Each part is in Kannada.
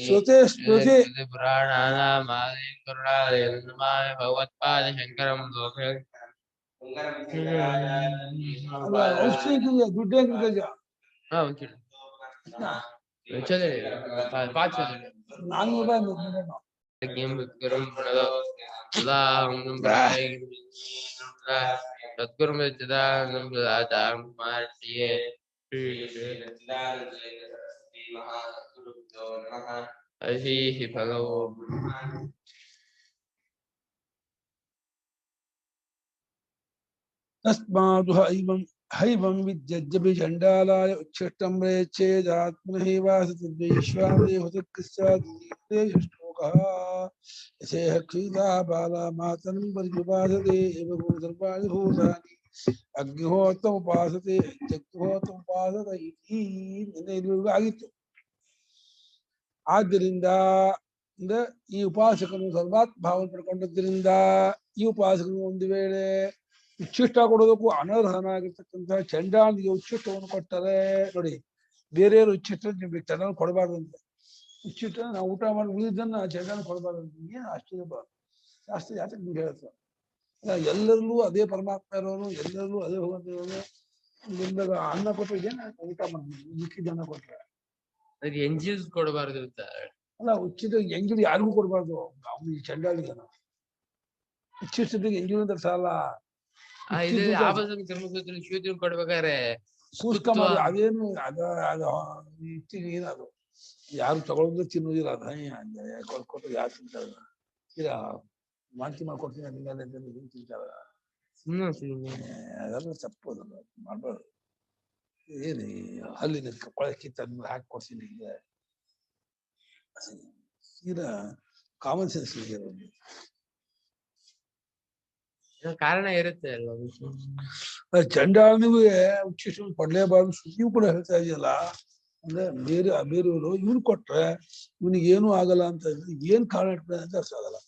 ಶ್ರುತಿ ಸ್ಮೃತಿ पुराणानामादि करुणालयनमाय भगवत्पाद शंकरं लोके ಅಲ್ಲ ಔಷಧಿ ದುಡ್ಡೇನು भगवो तस्मादु हैवं विद्यज्यपि चण्डालाय उच्छिष्टं प्रेच्छेदात्मनैवासति वैश्वानदेवतकृस्यादिते श्लोकः यसेह क्षीता बाला मातरं परिपासते एव सर्वाणि भूतानि अग्निहोत्रमुपासते यज्ञहोत्रमुपासत इति ಆಗಿತ್ತು. ಆದ್ದರಿಂದ ಈ ಉಪಾಸಕನು ಸರ್ವಾತ್ಮ ಭಾವನೆ ಪಡ್ಕೊಂಡದ್ರಿಂದ ಈ ಉಪಾಸಕನು ಒಂದು ವೇಳೆ ಉಚ್ಚಿಷ್ಟ ಕೊಡೋದಕ್ಕೂ ಅನರ್ಹನಾಗಿರ್ತಕ್ಕಂಥ ಚಂಡಾಲಿಗೆ ಉಚ್ಚಿಷ್ಟವನ್ನು ಕೊಟ್ಟರೆ ನೋಡಿ, ಬೇರೆಯವರು ಉಚ್ಚಿಷ್ಟ ನಿಮ್ಗೆ ಚಂಡಾಲ ಕೊಡಬಾರ್ದು ಅಂತ. ಉಚ್ಚಿಷ್ಟ ನಾವು ಊಟ ಮಾಡಿ ಉಳಿದನ್ನ ಚಂಡಾಲ ಕೊಡಬಾರ್ದು ಅಂತ ಏನು ಆಶ್ಚರ್ಯಬಾರ್ದು. ಶಾಸ್ತ್ರ ಯಾತಕ್ಕೆ ನಿಮ್ಗೆ ಹೇಳ್ತಾರೆ? ಎಲ್ಲರಲ್ಲೂ ಅದೇ ಪರಮಾತ್ಮ ಇರೋನು, ಎಲ್ಲರಲ್ಲೂ ಅದೇ ಭಗವಂತ ಇರೋನು. ನಿಮ್ದಾಗ ಅನ್ನ ಕೊಟ್ಟರೆ ಇದೇನ ಊಟ ಮಾಡ್ಬೋದು, ಮಿಕ್ಕಿದ ಅನ್ನ ಕೊಟ್ರೆ ಎಂಜಿಲ್ಸ್ ಕೊಡಬಾರ್ದು ಅಂತ ಅಲ್ಲ. ಉಚ್ಚಿತ ಎಂಜಿಲ್ ಯಾರಿಗೂ ಕೊಡಬಾರ್ದು. ಅವನಿಗೆ ಚಂಡಾಲಿಗೆ ಉಚ್ಚಿಷ್ಟದಿಗೆ ಎಂಜಿಲ್ ಅಂತ ಸಾಲ ಕೊಡ್ಬೇಕಾರೆ ಸೂಸ್ಕ ಮಾಡಿ ಅದೇನು ಏನದು ಯಾರು ತಗೊಳ್ಳೋದು ತಿನ್ನುವುದಿಲ್ಲ. ಅದ ಕೊಟ್ಟು ಯಾರು ತಿಂತಾರ? ಇಲ್ಲ ವಾಂತಿ ಮಾಡ್ಕೊಡ್ತೀನಿ ಅದನ್ನೆಲ್ಲ ತಿಂತಾರ. ಅದೆಲ್ಲ ತಪ್ಪೋದು, ಮಾಡ್ಬಾರ್ದು. ಏನು ಹಲ್ಲಿನ ಕೊಳಕ್ಕೆ ತಂದು ಹಾಕಿ ಕೊಡ್ತೀನಿ. ಈಗ ಕಾಮನ್ ಸೆನ್ಸ್ ಇದೆ. ಕಾರಣ ಇರುತ್ತೆ ಅಲ್ಲ. ಚಂಡಾಲನಿಗೂ ಉಚ್ಚಿಷ್ಟ ಕೊಡ್ಲೇಬಾರ್ದು ಸುದ್ದಿಯೂ ಕೂಡ ಹೇಳ್ತಾ ಇದೆಯಲ್ಲ. ಅಂದ್ರೆ ಬೇರೆಯವರು ಇವ್ನು ಕೊಟ್ರೆ ಇವನಿಗೆ ಏನೂ ಆಗಲ್ಲ ಅಂತ ಏನ್ ಕಾರಣ ಇರ್ತದೆ ಅಂತ ಅರ್ಥ ಆಗಲ್ಲ.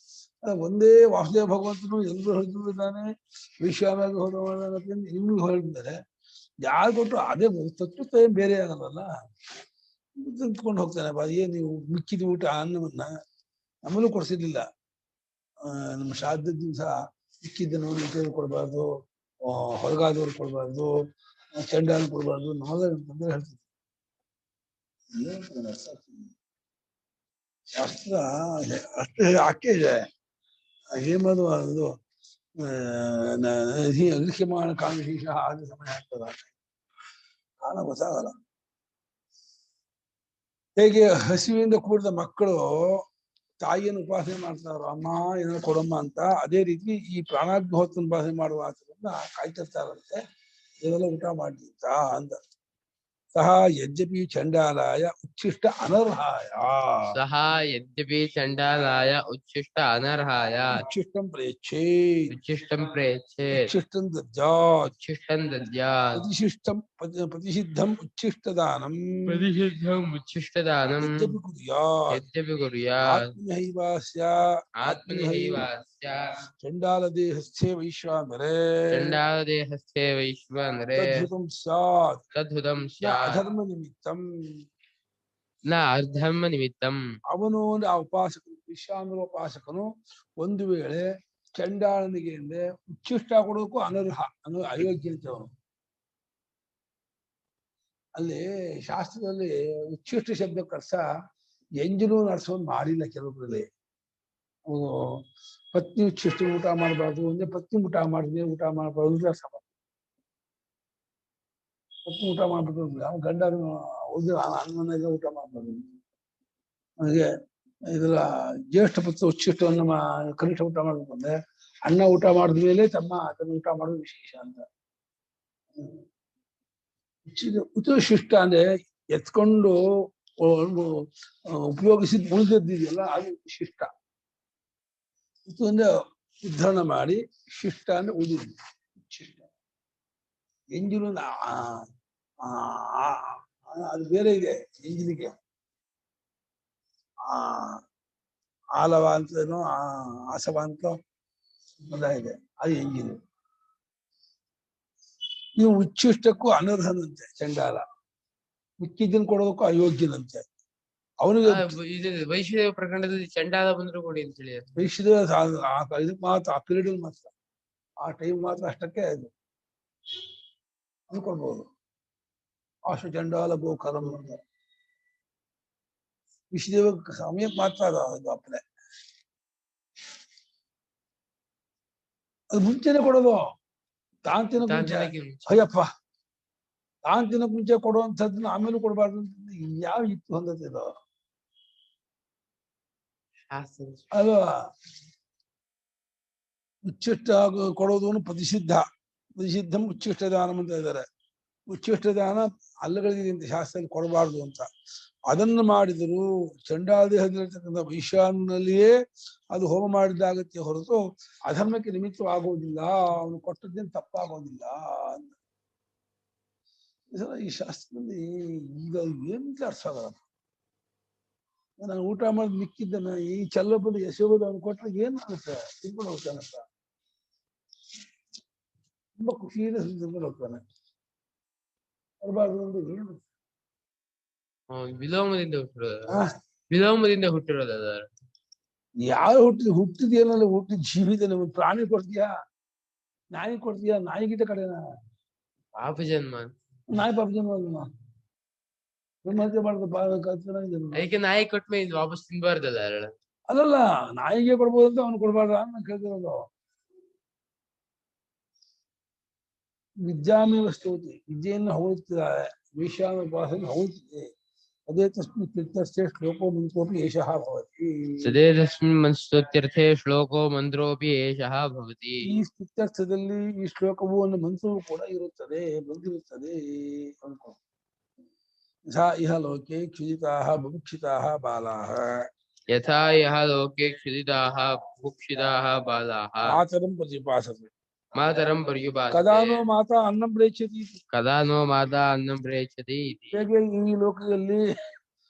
ಒಂದೇ ವಾಸುದೇವ ಭಗವಂತನು ಎಲ್ಲರೂ ಹೇಳಿದ್ದಾನೆ, ವಿಶ್ವಾಮ ಹೋದ ಇವ್ನಿಗೆ ಹೇಳಿದ್ದಾರೆ. ಯಾರು ಕೊಟ್ಟರು ಅದೇ ತತ್ವ ಏನ್ ಬೇರೆ ಆಗಲ್ಲ. ತಿಂದ್ಕೊಂಡು ಹೋಗ್ತಾನೆ. ಏನ್ ನೀವು ಮಿಕ್ಕಿದ ಊಟ ಅನ್ನವನ್ನ ನಮ್ಮಲ್ಲೂ ಕೊಡ್ಸಿರ್ಲಿಲ್ಲ. ನಮ್ಮ ಶ್ರಾದ್ದ ದಿವಸ ಮಿಕ್ಕಿದ್ದನ್ನು ಊಟ ಕೊಡ್ಬಾರ್ದು, ಹೊರಗಾದವ್ರು ಕೊಡ್ಬಾರ್ದು, ಚಂಡಾಲ ಕೊಡ್ಬಾರ್ದು. ನಾವೇ ತೊಂದರೆ ಹೇಳ್ತಿದ್ವಿ. ಶಾಸ್ತ್ರ ಅಷ್ಟೇ ಆಕೆ ಇದೆ. ಹೇಮದು ಅದು ಅಗ್ರಿಕ್ಯಮಾನ ಕಾಮಶೀಷ ಆದ ಸಮಯ ಆಗ್ತದ. ಕಾಲ ಗೊತ್ತಾಗಲ್ಲ. ಹೇಗೆ ಹಸಿವಿಂದ ಕೂಡಿದ ಮಕ್ಕಳು ತಾಯಿಯನ್ನು ಉಪಾಸನೆ ಮಾಡ್ತಾರೋ, ಅಮ್ಮ ಏನೋ ಕೊಡಮ್ಮ ಅಂತ, ಅದೇ ರೀತಿ ಈ ಪ್ರಾಣಾಗ್ನಿಹೋತ್ರ ಉಪಾಸನೆ ಮಾಡುವ ಆಚರಣೆಯನ್ನ ಕಾಯ್ತಿರ್ತಾರಂತೆ. ಇದೆಲ್ಲ ಊಟ ಮಾಡ್ಲಿಂತ ಅಂತ. ಸಹ ಯದ್ಯಪಿ ಚಂಡಾಲಾಯ ಉಚ್ಚಿಷ್ಟ ಅನರ್ಹಾಯ ಉಚ್ಚಿಷ್ಟ ಅನರ್ಹಾಯ ಉಚ್ಚಿಷ್ಟಂ ಪ್ರೇಚ್ಛೇ ಉಚ್ಚಿಷ್ಟಂ ಪ್ರೇಚ್ಛೇ ಉಚ್ಚಿಷ್ಟಂ ದದ್ಯಾತ್ ಉಚ್ಚಿಷ್ಟಂ ದದ್ಯಾತ್ ಪ್ರತಿಷಿದ್ಧಂ ಉಚ್ಚಿಷ್ಟದಾನಂ ಯದ್ಯಪಿ ಕುರ್ಯಾತ್ ಆತ್ಮನೈವಾಸ್ಯ ಚಂಡಾಲದೇಹಸ್ಥೇ ವೈಶ್ವಾನರೇ ತದ್ಹುತಂ ಸ್ಯಾತ್ ಅಧರ್ಮ ನಿಮಿತ್ತಂ ಅಧರ್ಮ ನಿಮಿತ್ತಂ. ಅವನು ಆ ಉಪಾಸಕನು, ವಿಶ್ವಾಮಿತ್ರ ಉಪಾಸಕನು ಒಂದು ವೇಳೆ ಚಂಡಾಲನಿಗೆ ಅಂದ್ರೆ ಉಚ್ಚಿಷ್ಟ ಕೊಡೋಕ್ಕೂ ಅನರ್ಹ, ಅಯೋಗ್ಯ ಅಂತ ಅವನು. ಅಲ್ಲಿ ಶಾಸ್ತ್ರದಲ್ಲಿ ಉಚ್ಚಿಷ್ಟ ಶಬ್ದಕ್ಕೆ ಅರ್ಥ ಎಂಜಲು ನಡೆಸೋದು ಮಾಡಿಲ್ಲ. ಕೆಲವೊಬ್ಬರಲ್ಲಿ ಅವನು ಪತ್ನಿ ಉಚ್ಚಿಷ್ಟ ಊಟ ಮಾಡಬಾರ್ದು ಅಂದ್ರೆ ಪತ್ನಿ ಊಟ ಮಾಡಿದ್ರೆ ಊಟ ಮಾಡಬಾರ್ದು ಅರ್ಥ. ಪತ್ನಿ ಊಟ ಮಾಡ್ಬಿಟ್ಟು ಗಂಡ ಅನ್ನವನ್ನೆಲ್ಲ ಊಟ ಮಾಡ್ಬಾರ್ದು. ಹಾಗೆ ಇದೆಲ್ಲ ಜ್ಯೇಷ್ಠ ಪುತ್ರ ಉಚ್ಚಿಷ್ಟವನ್ನು ಕನಿಷ್ಠ ಊಟ ಮಾಡ್ಬೇಕು ಅಂದ್ರೆ ಅಣ್ಣ ಊಟ ಮಾಡಿದ್ಮೇಲೆ ತಮ್ಮ ಅದನ್ನು ಊಟ ಮಾಡೋದು ವಿಶೇಷ ಅಂತ. ಉಚಿಷ್ಟ ಅಂದ್ರೆ ಎತ್ಕೊಂಡು ಉಪಯೋಗಿಸಿದ ಉಳಿದದ್ದಿದೆಯಲ್ಲ ಅದು ಶಿಷ್ಟ. ಇದು ಅಂದ್ರೆ ಉದ್ಧರಣ ಮಾಡಿ, ಶಿಷ್ಟ ಅಂದ್ರೆ ಉಳಿದಿದ್ದು ಶಿಷ್ಟ. ಎಂಜಿಲು ಅದು ಬೇರೆ ಇದೆ. ಎಂಜಿಲಿಗೆ ಆಲವ ಅಂತನೋ ಆಸವ ಅಂತ ಇದೆ, ಅದು ಎಂಜಿಲು. ನೀವು ಉಚ್ಚಿಷ್ಟಕ್ಕೂ ಅನರ್ಹನಂತೆ ಚಂಡಾಲ. ಮಿಕ್ಕಿದ್ದನ್ನು ಕೊಡೋದಕ್ಕೂ ಅಯೋಗ್ಯನಂತೆ. ಅವನಿಗೆ ಇದು ವೈಶ್ಯದೇವ ಪ್ರಕರಣದಲ್ಲಿ ಚಂಡಾಲ ಬಂದ್ರು ಕೊಡಿ ಅಂತ ಹೇಳಿ ವೈಶ್ಯದ ಇದಕ್ಕೆ ಮಾತ್ರ ಆ ಪೀರಿಯಡ್ ಮಾತ್ರ ಆ ಟೈಮ್ ಮಾತ್ರ ಅಷ್ಟಕ್ಕೆ ಇದು ಅನ್ಕೊಳ್ಬಹುದು. ಆಶು ಚಂಡಾಲ ಗೋಕರಂ ಅಂತ ವಿಶ್ವದೇವ ಸಮಯಕ್ಕೆ ಮಾತ್ರ ಅದು ಅಪ್ಪನೆ. ಅದು ಮುಂಚೆನೆ ಕೊಡೋದು. ತಾನ್ ತಿನ್ನಕ್ ಮುಂಚೆ ಅಯ್ಯಪ್ಪ ತಾನ್ ತಿನ್ನಕ್ ಮುಂಚೆ ಕೊಡುವಂಥದ್ದನ್ನ ಆಮೇಲೆ ಕೊಡಬಾರ್ದು ಅಂತ ಯಾವ ಇತ್ತು ಹೊಂದತ್ತೆ ಇದು ಅಲ್ವಾ? ಉಚ್ಚಿಷ್ಟ ಕೊಡೋದು ಪ್ರತಿಷಿದ್ಧ. ಪ್ರತಿಷಿದ್ಧಂ ಉಚ್ಚಿಷ್ಟ ದಾನ ಅಂತ ಇದ್ದಾರೆ. ಉಚ್ಚಿಷ್ಟ ದಾನ ಅಲ್ಲಗಳಿಗಿಂತ ಶಾಸ್ತ್ರದಲ್ಲಿ ಕೊಡಬಾರ್ದು ಅಂತ. ಅದನ್ನು ಮಾಡಿದರೂ ಚಂಡಾದೇಹದಲ್ಲಿರ್ತಕ್ಕಂಥ ವೈಶ್ಯಾನಲ್ಲಿಯೇ ಅದು ಹೋಮ ಮಾಡಿದ್ದಾಗತ್ತೆ ಹೊರತು ಅಧರ್ಮಕ್ಕೆ ನಿಮಿತ್ತವಾಗುವುದಿಲ್ಲ. ಅವನು ಕೊಟ್ಟದ್ದೇನು ತಪ್ಪಾಗೋದಿಲ್ಲ ಅಂತ ಈ ಶಾಸ್ತ್ರದಲ್ಲಿ ಈಗ ಏನು ಅರ್ಥ ಆಗಲ್ಲ. ನಾನು ಊಟ ಮಾಡಿ ಮಿಕ್ಕಿದ್ದನ್ನ ಈ ಚಲ್ಲಬಂದು ಎಸೆಯೋದು ಅವ್ನು ಕೊಟ್ಟರೆ ಏನ್ ಆಗುತ್ತೆ? ತಿಳ್ಕೊಂಡು ಹೋಗ್ತಾನಂತ ತುಂಬಾ ಖುಷಿಯಿಂದ ತಿಳ್ಕೊಂಡು ಹೋಗ್ತಾನೆ. ಬರಬಾರ್ದು ಅಂದ್ರೆ ಏನು ವಿಲೋಮದಿಂದ ವಿಲೋಮದಿಂದ ಹುಟ್ಟಿರೋದು. ಯಾರು ಹುಟ್ಟಿದೇನಲ್ಲ ಹುಟ್ಟಿದ ಜೀವಿತ ಪ್ರಾಣಿ ಕೊಡ್ತೀಯಾ, ನಾಯಿ ಕೊಡ್ತೀಯಾ? ನಾಯಿಗಿಟ ಕಡೆನಾ ಪಾಪ ಜನ್ಮ. ನಾಯಿ ಪಾಪ ಜನ್ಮ ಬ್ರಹ್ಮಹತ್ಯೆ ಮಾಡ್ದು ಅದಕ್ಕೆ ನಾಯಿ ಕೊಟ್ಮೇಲೆ ವಾಪಸ್ ತಿನ್ಬಾರ್ದಲ್ಲ. ಅಲ್ಲಲ್ಲ ನಾಯಿಗೆ ಕೊಡ್ಬೋದಂತ ಅವ್ನು ಕೊಡ್ಬಾರ್ದ ಅಂತ ಕೇಳ್ತಿರೋದು. ವಿದ್ಯಾಮೇವ ಸ್ತೋತಿ, ವಿದ್ಯೆಯನ್ನು ಹೊಗಳುತ್ತಿದ್ದಾರೆ. ವೈಶ್ಯಾನ ಉಪಾಸನೆ ಹೊಗಳುತ್ತಿದೆ. ಅದೇ ತಸ್ಮಿನ್ ತೀರ್ಥಸ್ಥೆ ಶ್ಲೋಕೋ ಮಂತ್ರೋಪಿ ಏಷಃ ಭವತಿ. ಸದೇ ತಸ್ಮಿನ್ ಮಂತ್ರೋತ್ಯರ್ಥೆ ಶ್ಲೋಕೋ ಮಂತ್ರೋಪಿ ಏಷಃ ಭವತಿ. ಈ ಸ್ತುತ್ಯರ್ಥದಲ್ಲಿ ಈ ಶ್ಲೋಕವು ಒಂದು ಮಂತ್ರವೂ ಕೂಡ ಇರುತ್ತದೆ, ಬಂದಿರುತ್ತದೆ ಅನ್ಕೋ. ಯಥಾ ಇಹ ಲೋಕೆ ಕ್ಷುದಿತಾಃ ಬುಭುಕ್ಷಿತಾಃ ಬಾಲಾಃ. ಯಥಾ ಇಹ ಲೋಕೆ ಕ್ಷುದಿತಾಃ ಬುಭುಕ್ಷಿತಾಃ ಬಾಲಾಃ. ಮಾತರಂ ಪ್ರತಿಪಾಸತೆ. ಮಾತರಂ ಪರ್ಯುಪಾಸತೆ. ಕದಾ ನೋ ಮಾತಾ ಅನ್ನಂ ಪ್ರೇಕ್ಷತಿ. ಕದಾ ನೋ ಮಾತಾ ಅನ್ನಂ ಪ್ರೇಕ್ಷತಿ. ಹೇಗೆ ಈ ಲೋಕದಲ್ಲಿ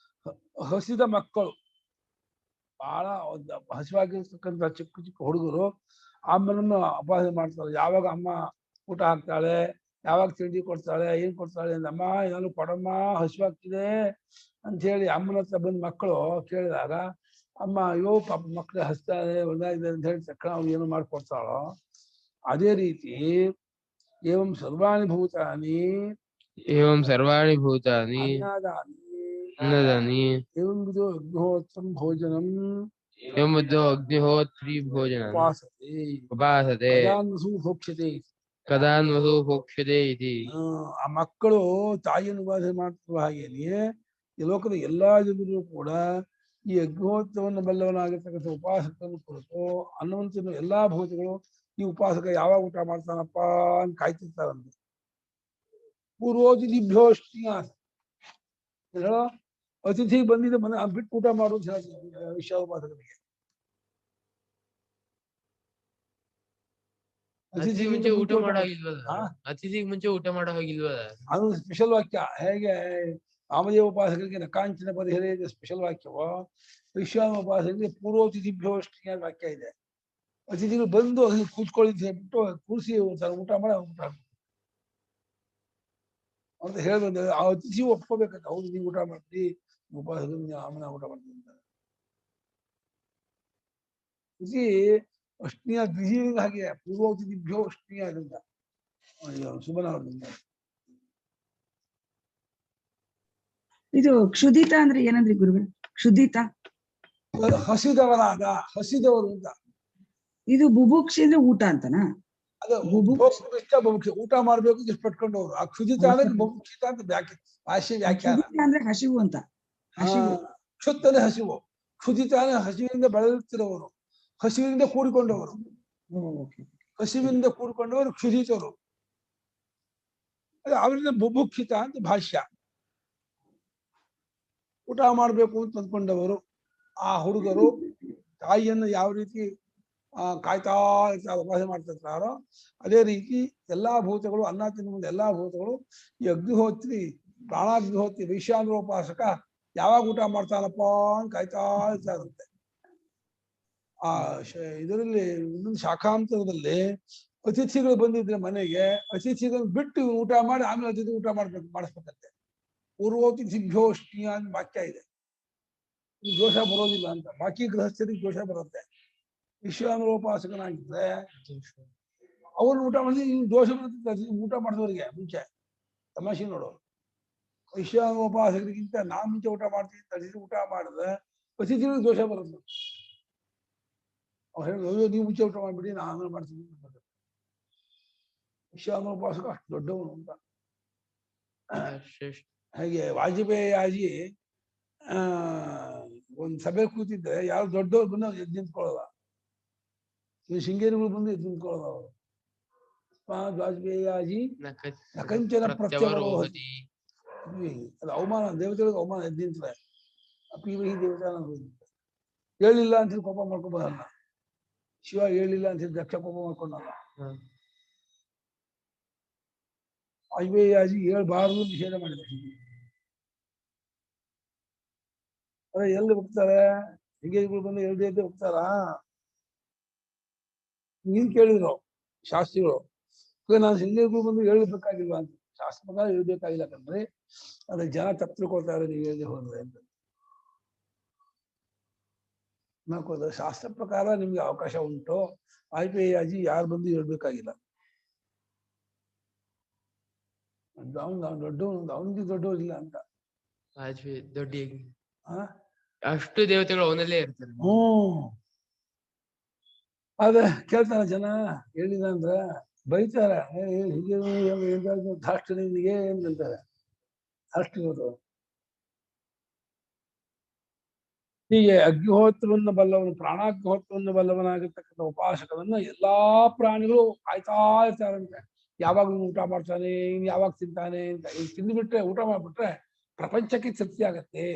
ಹಸಿದ ಮಕ್ಕಳು ಬಹಳ ಹಸಿವಾಗಿರ್ತಕ್ಕಂಥ ಚಿಕ್ಕ ಚಿಕ್ಕ ಹುಡುಗರು ಅಮ್ಮನನ್ನು ಅಪಹಾಸ್ಯ ಮಾಡ್ತಾರೆ. ಯಾವಾಗ ಅಮ್ಮ ಊಟ ಹಾಕ್ತಾಳೆ, ಯಾವಾಗ ತಿಂಡಿ ಕೊಡ್ತಾಳೆ, ಏನ್ ಕೊಡ್ತಾಳೆ ಅಂದಮ್ಮ ನಾನು ಕೊಡಮ್ಮ ಹಸಿವಾಗ್ತಿದೆ ಅಂತ ಹೇಳಿ ಅಮ್ಮನ ಹತ್ರ ಬಂದ್ ಮಕ್ಕಳು ಕೇಳಿದಾಗ ಅಮ್ಮ ಅಯ್ಯೋ ಪಾಪ ಮಕ್ಕಳು ಹಸ್ತಾರೆ ಒಂದಾಗಿದೆ ಅಂತ ಹೇಳಿ ತಕ್ಷಣ ಅವ್ರು ಏನೋ ಮಾಡ್ಕೊಡ್ತಾಳೋ. ಅದೇ ರೀತಿ ಏವಂ ಸರ್ವಾಣಿ ಭೂತಾನಿ ಏವಂ ಸರ್ವಾಣಿ ಭೂತಾನಿ ಅನ್ನದಾನಿ ಏವಂ ವಿಧೋ ಅಗ್ನಿಹೋತ್ರಂ ಭೋಜನಂ ಏವಂ ವಿಧೋ ಅಗ್ನಿಹೋತ್ರಿ ಭೋಜನಂ ಉಪಾಸತೆ ಉಪಾಸತೆ ಕದಾನ್ವಸು ಭೋಕ್ಷ್ಯತೆ. ಕದಾನ್ವಸು ಭೋಕ್ಷ್ಯತೆ ಇತಿ. ಆ ಮಕ್ಕಳು ತಾಯಿಯನ್ನು ಉಪಾಸನೆ ಮಾಡ್ತಿರುವ ಹಾಗೇನೆ ಈ ಲೋಕದ ಎಲ್ಲಾ ಜನರು ಕೂಡ ಈ ಅಗ್ನಿಹೋತ್ರವನ್ನು ಬಲ್ಲವನಾಗಿರ್ತಕ್ಕಂಥ ಉಪಾಸಕರನ್ನು ಕುರಿತು ಅನ್ನವಂತಿನ ಎಲ್ಲಾ ಭೂತಗಳು ಈ ಉಪಾಸಕ ಯಾವಾಗ ಊಟ ಮಾಡ್ತಾನಪ್ಪ ಅಂತ ಕಾಯ್ತಿರ್ತಾರಂತೆ. ಪೂರ್ವೋತಿಥಿಭ್ಯೋಷ್ಟಿಯ ಹೇಳೋ ಅತಿಥಿ ಬಂದಿದ್ದ ಮನೆ ಬಿಟ್ಟು ಊಟ ಮಾಡೋದು ವಿಶ್ವ ಉಪಾಸಕರಿಗೆ. ಅತಿಥಿ ಮುಂಚೆ ಊಟ ಮಾಡೋ ಹಾಗಿಲ್ವಲ್ಲ. ಅತಿಥಿಗೆ ಮುಂಚೆ ಊಟ ಮಾಡೋ ಹಾಗಿಲ್ವಲ್ಲ. ಅದು ಸ್ಪೆಷಲ್ ವಾಕ್ಯ. ಹೇಗೆ ವಾಮದೇವ ಉಪಾಸಕರಿಗೆ ನಕಾಂಚನ ಪರಿಹರ ಸ್ಪೆಷಲ್ ವಾಕ್ಯವೋ, ವಿಶ್ವಾಮ ಉಪಾಸಕರಿಗೆ ಪೂರ್ವೋತಿಥಿಭ್ಯೋಷ್ಟಿಯ ವಾಕ್ಯ ಇದೆ. ಅತಿಥಿಗಳು ಬಂದು ಅದನ್ನು ಕೂತ್ಕೊಳ್ಳಿ ಅಂತ ಹೇಳ್ಬಿಟ್ಟು ಕೂರಿಸಿ ಊಟ ಮಾಡಿ ಊಟ ಅಂತ ಹೇಳ್ಬಂದ ಆ ಅತಿಥಿ ಒಪ್ಕೋಬೇಕಂತ. ಹೌದು ನೀವು ಊಟ ಮಾಡ್ತೀವಿ, ಉಪಾಸಕರು ಆಮೇಲೆ ಊಟ ಮಾಡ್ತೀವಿ ಅಂತ. ಅತಿಥಿ ಅಷ್ಟಿಯ ದ್ವಿಜೀವಿಂದ ಹಾಗೆ ಪೂರ್ವೋತಿಥಿಭ್ಯೋ ಅಷ್ಟಿಯ ಅದರಿಂದ ಸುಮನ ಅವ್ರದಿಂದ. ಇದು ಕ್ಷುದಿತ ಅಂದ್ರೆ ಏನಂದ್ರಿ ಗುರುಗಳು? ಕ್ಷುದಿತ ಹಸಿದವರಾದ, ಹಸಿದವರು ಅಂತ. ಇದು ಬುಭುಕ್ಷಿ ಅಂದ್ರೆ ಊಟ ಅಂತನಾ? ಅದು ಬುಭುಕ್ಷ ಊಟ ಮಾಡ್ಬೇಕು ಇಷ್ಟು ಪಟ್ಕೊಂಡವ್ರು. ಆ ಕ್ಷುದಿತ ಅಂದ್ರೆ ಬುಭುಕ್ಷಿತ ಅಂತ ಭಾಷೆ ವ್ಯಾಖ್ಯಾನ. ಅಂದ್ರೆ ಹಸಿವು ಅಂತ. ಕ್ಷುತ್ತನೆ ಹಸಿವು, ಕ್ಷುದಿತ ಅಂದ್ರೆ ಹಸಿವಿನಿಂದ ಬಳಲುತ್ತಿರುವವರು, ಹಸಿವಿನಿಂದ ಕೂಡಿಕೊಂಡವರು. ಹಸಿವಿನಿಂದ ಕೂಡಿಕೊಂಡವರು ಕ್ಷುದಿತರು. ಅವರಿಂದ ಬುಭುಕ್ಷಿತ ಅಂತ ಭಾಷ್ಯ. ಊಟ ಮಾಡ್ಬೇಕು ಅಂತ ಅಂದ್ಕೊಂಡವರು ಆ ಹುಡುಗರು ತಾಯಿಯನ್ನು ಯಾವ ರೀತಿ ಕಾಯ್ತಾ ಇರ್ತಾರೆ, ಉಪಾಸ ಮಾಡ್ತಿರ್ತಾರೋ ಅದೇ ರೀತಿ ಎಲ್ಲಾ ಭೂತಗಳು, ಅನ್ನ ತಿನ್ನುವ ಎಲ್ಲಾ ಭೂತಗಳು ಈ ಅಗ್ನಿಹೋತ್ರಿ, ಪ್ರಾಣಾಗ್ನಿಹೋತ್ರಿ ವೈಶ್ಯಾನೋಪಾಸಕ ಯಾವಾಗ ಊಟ ಮಾಡ್ತಾನಪ್ಪ ಅಂತ ಕಾಯ್ತಾ ಇರ್ತಾರಂತೆ. ಆ ಇದರಲ್ಲಿ ಇನ್ನೊಂದು ಶಾಖಾಂತರದಲ್ಲಿ ಅತಿಥಿಗಳು ಬಂದಿದ್ರೆ ಮನೆಗೆ, ಅತಿಥಿಗಳನ್ನ ಬಿಟ್ಟು ಊಟ ಮಾಡಿ ಆಮೇಲೆ ಅತಿಥಿ ಊಟ ಮಾಡಿಸ್ಬೇಕಂತೆ. ಪೂರ್ವೋತಿಥಿಭ್ಯೋಷ್ಣೀಯ ಅಂತ ವಾಕ್ಯ ಇದೆ. ಈ ದೋಷ ಬರೋದಿಲ್ಲ ಅಂತ. ಬಾಕಿ ಗೃಹಸ್ಥರಿಗೆ ದೋಷ ಬರುತ್ತೆ. ವಿಶ್ವಾಮಿತ್ರೋಪಾಸಕನಾಗಿದ್ರೆ ಅವ್ರು ಊಟ ಮಾಡಿ ದೋಷ ಬರುತ್ತೆ ಊಟ ಮಾಡಿದವರಿಗೆ ಮುಂಚೆ. ತಮಾಷೆ ನೋಡು, ವಿಶ್ವಾಮಿತ್ರೋಪಾಸಕರಿಗಿಂತ ನಾ ಮುಂಚೆ ಊಟ ಮಾಡ್ತೀವಿ ತರಿಸಿ ಊಟ ಮಾಡಿದ್ರೆ ಅತಿಥಿಗಳಿಗೆ ದೋಷ ಬರುತ್ತೆ. ಅವ್ರು ಹೇಳಿದ್ರು ಅಯ್ಯೋ ನೀವು ಮುಂಚೆ ಊಟ ಮಾಡ್ಬಿಡಿ ನಾ ಆಮೇಲೆ ಮಾಡ್ತೀನಿ. ವಿಶ್ವಾಮಿತ್ರೋಪಾಸಕ ಅಷ್ಟು ದೊಡ್ಡವನು ಅಂತ. ಹಾಗೆ ವಾಜಪೇಯಿ ಒಂದ್ ಸಭೆ ಕೂತಿದ್ರೆ ಯಾರು ದೊಡ್ಡವ್ರು ಬಂದು ಅವ್ರು ಎದ್ದು ನಿಂತ್ಕೊಳ್ಳಲ್ಲ. ಈ ಶೃಂಗೇರಿಗಳು ಬಂದು ಎದ್ದು ನಿಂತ್ಕೊಳ್ಳಲ್ಲ ಅವರು. ವಾಜಪೇಯಿ ನಕಂಚನ ಪ್ರತ್ಯವರೋಹತಿ. ಅದು ಅವಮಾನ, ದೇವತೆಗಳಿಗೆ ಅವಮಾನ. ಎದ್ದು ನಿಂತಾರೆ ಅಪೀವಹಿ ದೇವತಾ ಹೇಳಿಲ್ಲ ಅಂತ ಕೋಪ ಮಾಡ್ಕೊಬರಲ್ಲ. ಶಿವ ಹೇಳಿಲ್ಲ ಅಂತ ದಕ್ಷ ಕೋಪ ಮಾಡ್ಕೊಂಡಲ್ಲ. ವಾಜಪೇಯಿ ಹೇಳ್ಬಾರ್ದು ನಿಷೇಧ ಮಾಡಿದ್ದಾರೆ. ಎಲ್ಲಿ ಹೋಗ್ತಾರೆ ಹಿಂಗೇರಿಗಳು ಬಂದು ಹೇಳ್ದೆ ಹೋಗ್ತಾರ? ನೀನ್ ಕೇಳಿದ್ರು ಶಾಸ್ತ್ರಿಗಳು, ನಾನು ಹಿಂಗೇರಿಗಳು ಬಂದು ಹೇಳ್ಬೇಕಾಗಿಲ್ವಾ ಅಂತ. ಶಾಸ್ತ್ರ ಪ್ರಕಾರ ಹೇಳ್ಬೇಕಾಗಿಲ್ಲ ಕಣ್ರಿ, ಅದ್ರ ಜನ ತಪ್ಪು ತಿಳ್ಕೊಳ್ತಾರೆ ನೀವು ಹೇಳದೆ ಹೋದ್ರೆ ಅಂತ. ನಾಕೋದ್ರೆ ಶಾಸ್ತ್ರ ಪ್ರಕಾರ ನಿಮ್ಗೆ ಅವಕಾಶ ಉಂಟು. ವಾಜಪೇಯಿ ಯಾರು ಬಂದು ಹೇಳ್ಬೇಕಾಗಿಲ್ಲ. ದೊಡ್ಡವನು ಅವನಿಗೆ ದೊಡ್ಡವರಿಲ್ಲ ಅಂತ. ದೊಡ್ಡ ಅಷ್ಟು ದೇವತೆಗಳು ಅವನಲ್ಲೇ ಇರ್ತಾರೆ. ಅದ ಕೇಳ್ತಾರ ಜನ, ಹೇಳಿದ ಅಂದ್ರ ಬೈತಾರ. ಹೀಗೆ ಧಾಷ್ಟ ನಿಮಗೆ ಏನಂತಾರೆ ಅಷ್ಟು. ಹೀಗೆ ಅಗ್ನಿಹೋತ್ರವನ್ನು ಬಲ್ಲವನು, ಪ್ರಾಣಾಗ್ನಿಹೋತ್ರವನ್ನು ಬಲ್ಲವನಾಗಿರ್ತಕ್ಕಂಥ ಉಪಾಸಕನನ್ನ ಎಲ್ಲಾ ಪ್ರಾಣಿಗಳು ಕಾಯ್ತಾ ಇರ್ತಾರಂತೆ. ಯಾವಾಗ ಊಟ ಮಾಡ್ತಾನೆ, ಇನ್ ಯಾವಾಗ ತಿಂತಾನೆ ಅಂತ. ತಿಂದ್ಬಿಟ್ರೆ, ಊಟ ಮಾಡ್ಬಿಟ್ರೆ ಪ್ರಪಂಚಕ್ಕೆ ತೃಪ್ತಿ ಆಗತ್ತೆ.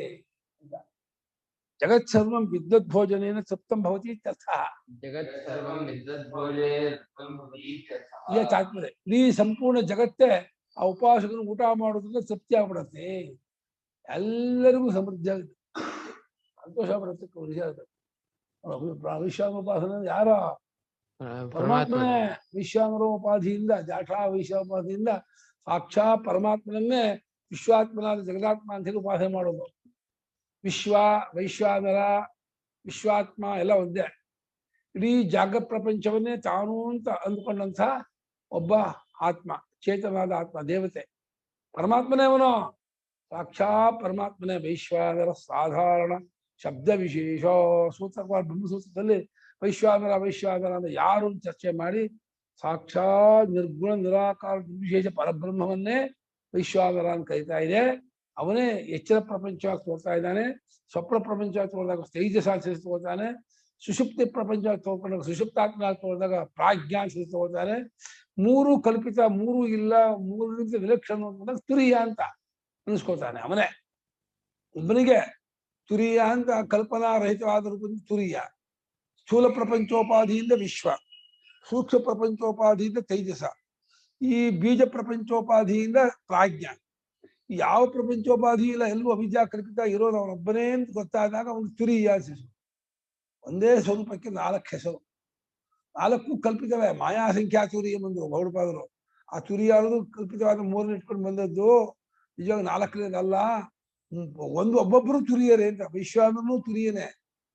ಜಗತ್ ಸರ್ವಂ ವಿದ್ವದ್ ಭೋಜನೇನ ತೃಪ್ತಂ ಭವತಿ ಇತ್ಯರ್ಥ. ಇಡೀ ಸಂಪೂರ್ಣ ಜಗತ್ತೇ ಆ ಉಪಾಸಕನು ಊಟ ಮಾಡೋದ್ರಿಂದ ತೃಪ್ತಿ ಆಗ್ಬಿಡತ್ತೆ. ಎಲ್ಲರಿಗೂ ಸಮೃದ್ಧಿ ಆಗುತ್ತೆ, ಸಂತೋಷ ಬರುತ್ತೆ. ವಿಶ್ವಾಮೋಪಾಸನ ಯಾರ? ಪರಮಾತ್ಮನೇ. ವಿಶ್ವಾಮರೋಪಾಧಿಯಿಂದ, ಜಾಠಾ ವಿಶ್ವಾಮೋಪಾಧಿಯಿಂದ ಸಾಕ್ಷಾ ಪರಮಾತ್ಮನನ್ನೇ ವಿಶ್ವಾತ್ಮನಾದ ಜಗದಾತ್ಮ ಅಂತ ಹೇಳಿ ಉಪಾಸನೆ ಮಾಡೋದು. ವಿಶ್ವ, ವೈಶ್ವಾನರ, ವಿಶ್ವಾತ್ಮ ಎಲ್ಲ ಒಂದೇ. ಇಡೀ ಜಾಗ ಪ್ರಪಂಚವನ್ನೇ ತಾನು ಅಂತ ಅಂದ್ಕೊಂಡಂಥ ಒಬ್ಬ ಆತ್ಮ, ಚೇತನಾದ ಆತ್ಮ, ದೇವತೆ ಪರಮಾತ್ಮನೇ. ಅವನು ಸಾಕ್ಷಾ ಪರಮಾತ್ಮನೇ. ವೈಶ್ವಾನರ ಸಾಧಾರಣ ಶಬ್ದ ವಿಶೇಷ ಸೂತ್ರಕವಾದ ಬ್ರಹ್ಮಸೂತ್ರದಲ್ಲಿ ವೈಶ್ವಾನರ ಅಂತ ಯಾರು ಚರ್ಚೆ ಮಾಡಿ ಸಾಕ್ಷಾತ್ ನಿರ್ಗುಣ ನಿರಾಕಾರ ವಿಶೇಷ ಪರಬ್ರಹ್ಮವನ್ನೇ ವೈಶ್ವಾನರ ಅಂತ ಕರೀತಾ ಇದೆ. ಅವನೇ ಎಚ್ಚರ ಪ್ರಪಂಚವಾಗಿ ತೋರ್ತಾ ಇದ್ದಾನೆ. ಸ್ವಪ್ನ ಪ್ರಪಂಚವಾಗಿ ತೋರಿದಾಗ ತೇಜಸ್ಸಾಗಿ ತೋರ್ತಾನೆ. ಸುಷುಪ್ತಿ ಪ್ರಪಂಚವಾಗಿ ತೋರ್ಕೊಂಡಾಗ ಸುಷುಪ್ತಾತ್ಮ ತೋರಿದಾಗ ಪ್ರಾಜ್ಞಾ ತೋರ್ತಾನೆ. ಮೂರು ಕಲ್ಪಿತ, ಮೂರು ಇಲ್ಲ, ಮೂರರಿಂದ ವಿಲಕ್ಷಣ ಅಂದಾಗ ತುರಿಯ ಅಂತ ಅನಿಸ್ಕೊಳ್ತಾನೆ. ಅವನೇ ಒಬ್ಬನಿಗೆ ತುರಿಯ ಅಂತ ಕಲ್ಪನಾ ರಹಿತವಾದ ರೂಪದಿಂದ ತುರಿಯ. ಸ್ಥೂಲ ಪ್ರಪಂಚೋಪಾಧಿಯಿಂದ ವಿಶ್ವ, ಸೂಕ್ಷ್ಮ ಪ್ರಪಂಚೋಪಾಧಿಯಿಂದ ತೈಜಸ, ಈ ಬೀಜ ಪ್ರಪಂಚೋಪಾಧಿಯಿಂದ ಪ್ರಾಜ್ಞಾ. ಯಾವ ಪ್ರಪಂಚೋಪಾಧಿ ಇಲ್ಲ, ಎಲ್ಲೂ ಅವಿದ್ಯಾ ಕಲ್ಪಿತ ಇರೋದು ಅವನೊಬ್ಬನೇ ಅಂತ ಗೊತ್ತಾದಾಗ ಅವನು ತುರಿಯ ಹೆಸರು. ಒಂದೇ ಸ್ವರೂಪಕ್ಕೆ 4 ಹೆಸರು, 4 ಕಲ್ಪಿತವೇ. ಮಾಯಾ ಸಂಖ್ಯಾ ತುರಿಯ ಬಂದು ಗೌಡಪಾದರು. ಆ ತುರಿಯ ಅನ್ನೋದು ಕಲ್ಪಿತವಾದ 3 ಇಟ್ಕೊಂಡು ಬಂದದ್ದು. ನಿಜವಾಗ 4 ಅಲ್ಲ, ಒಂದು ಒಬ್ಬೊಬ್ಬರು ತುರಿಯರೇ ಅಂತ. ವಿಶ್ವಾನೂ ತುರಿಯನೇ,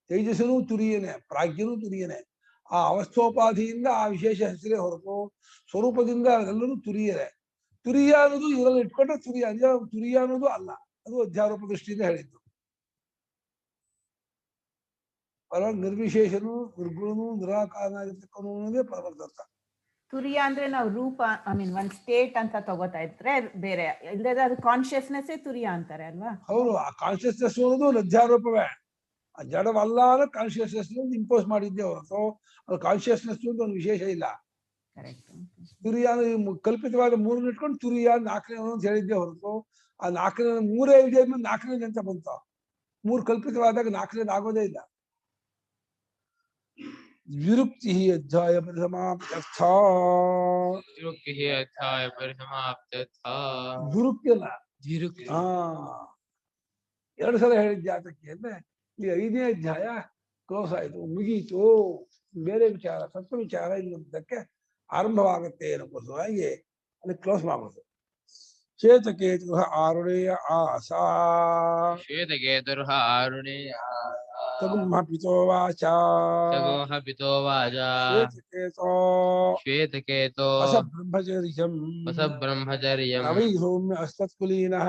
ತೇಜಸ್ಸನೂ ತುರಿಯನೇ, ಪ್ರಾಜ್ಞನೂ ತುರಿಯನೇ. ಆ ಅವಸ್ಥೋಪಾಧಿಯಿಂದ ಆ ವಿಶೇಷ ಹೆಸರೇ ಹೊರತು ಸ್ವರೂಪದಿಂದ ಎಲ್ಲರೂ ತುರಿಯರೇ. ತುರಿಯ ಅನ್ನೋದು ಇದರಲ್ಲಿ ಇಟ್ಕೊಂಡ್ರೆ ತುರಿಯ, ತುರಿಯ ಅನ್ನೋದು ಅಲ್ಲ. ಅದು ಅಧ್ಯಾರೋಪ ದೃಷ್ಟಿಯಿಂದ ಹೇಳಿದ್ದು. ಪರ ನಿರ್ವಿಶೇಷನು, ನಿರ್ಗುಣನು, ನಿರಾಕಾರನಾಗಿರ್ತಕ್ಕನು ಅನ್ನೋದೇ ಪರಮದತ್ತ. ತುರಿಯ ಅಂದ್ರೆ ನಾವು ರೂಪ, ಒಂದ್ ಸ್ಟೇಟ್ ಅಂತ ತಗೋತಾ ಇದ್ರೆ ಬೇರೆ, ಇಲ್ಲದ ಅದು ಕಾನ್ಶಿಯಸ್ನೆಸ್ ತುರಿಯ ಅಂತಾರೆ ಅಲ್ವಾ? ಹೌದು, ಆ ಕಾನ್ಶಿಯಸ್ನೆಸ್ ಅನ್ನೋದು ಅಧ್ಯಾರೋಪವೇ. ಆ ಜಡವಲ್ಲ ಅಂದ್ರೆ ಕಾನ್ಶಿಯಸ್ನೆಸ್ ಇಂಪೋಸ್ ಮಾಡಿದ್ದೆ ಹೊರತು ಅದು ಕಾನ್ಶಿಯಸ್ನೆಸ್ ಅಂತ ಒಂದು ವಿಶೇಷ ಇಲ್ಲ. ತುರಿಯ ಕಲ್ಪಿತವಾದ 3 ಇಟ್ಕೊಂಡು ತುರಿಯ 4ನೇ ಅಂತ ಹೇಳಿದ್ದೆ ಹೊರತು ಆ 4ನೇ 3 ಇದೆ ಅಂದ್ರೆ 4ನೇ ಅಂತ ಬಂತ. 3 ಕಲ್ಪಿತವಾದಾಗ 4ನೇ ಆಗೋದೇ ಇಲ್ಲ. ವಿರುಕ್ತಿ ಅಧ್ಯಾಯ ಪರಿಸಮಾಪ್ತ್ಯರ್ಥ. ದುರುಕ್ತಿ ಅಲ್ಲ, 2 ಸಲ ಹೇಳಿದ್ದೆ. ಅದಕ್ಕೆ ಅಂದ್ರೆ ಈ 5ನೇ ಅಧ್ಯಾಯ ಕ್ಲೋಸ್ ಆಯ್ತು, ಮುಗೀತು. ಬೇರೆ ವಿಚಾರ, ತತ್ವ ವಿಚಾರ ಇನ್ನೊಂದಕ್ಕೆ ಆರಂಭವಾಗುತ್ತೆ ಅನ್ನೋಕ್ಕೋಸ್ಕರವಾಗಿ ಅಲ್ಲಿ ಕ್ಲೋಸ್ ಮಾಡೋದು. ಶ್ವೇತಕೇತುಃ ಆರುಣೇಯ ಆಸಾ ಶ್ವೇತಕೇತುರ್ಹ ಆರುಣೇಯ ತಗುಂಹ ಪಿತೋ ವಾಚ ಸಗೋಹ ಪಿತೋ ವಾಜ ಶ್ವೇತಕೇತೋ ಶ್ವೇತಕೇತೋ ವಸ ಬ್ರಹ್ಮಚರ್ಯಂ ವಸ ಬ್ರಹ್ಮಚರ್ಯಂ ನವೈ ಸೌಮ್ಯ ಅಸ್ತತ್ಕುಲೀನಃ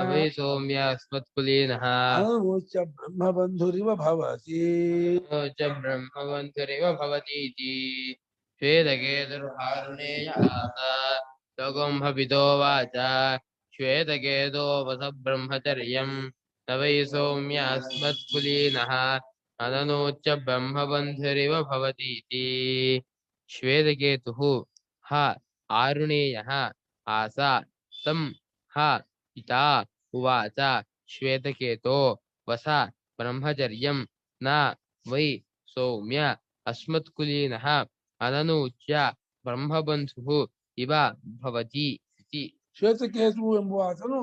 ತವೈ ಸೌಮ್ಯ ಅಸ್ಮತ್ಕುಲೀನಃ ಅನಮೋಚ್ಯ ಬ್ರಹ್ಮಬಂಧುರಿವ ಭವತಿ ಚ ಬ್ರಹ್ಮವಂತರಿವ ಭವತೀತಿ ಶ್ವೇತಕೇತುರ್ಹಾರುಣೇಯ ಆಸ ಸಗೋಂಹ ಪಿತೋ ವಾಚ ಶ್ವೇತಕೇತೋ ವಸ ಬ್ರಹ್ಮಚರ್ಯಂ ತವೈ ಸೌಮ್ಯ ಅಸ್ಮತ್ಕುಲೀನಃ ಅನನೋಚ್ಚ ಬ್ರಹ್ಮಬಂಧುರಿವ ಭವತೀತಿ ಶ್ವೇತಕೇತುಃ ಹ ಆರುಣೇಯಃ ಆಸ ತಂ ಹ ಪಿತಾ ಉವಾಚ ಶ್ವೇತಕೇತೋ ವಸ ಬ್ರಹ್ಮಚರ್ಯಂ ನ ವೈ ಸೌಮ್ಯ ಅಸ್ಮತ್ಕುಲೀನಃ ಅನನೂಚ್ಯ ಬ್ರಹ್ಮಬಂಧುಃ ಇವ ಭವತಿ ಇತಿ. ಶ್ವೇತಕೇತು ಎಂಬುವ ಆತನು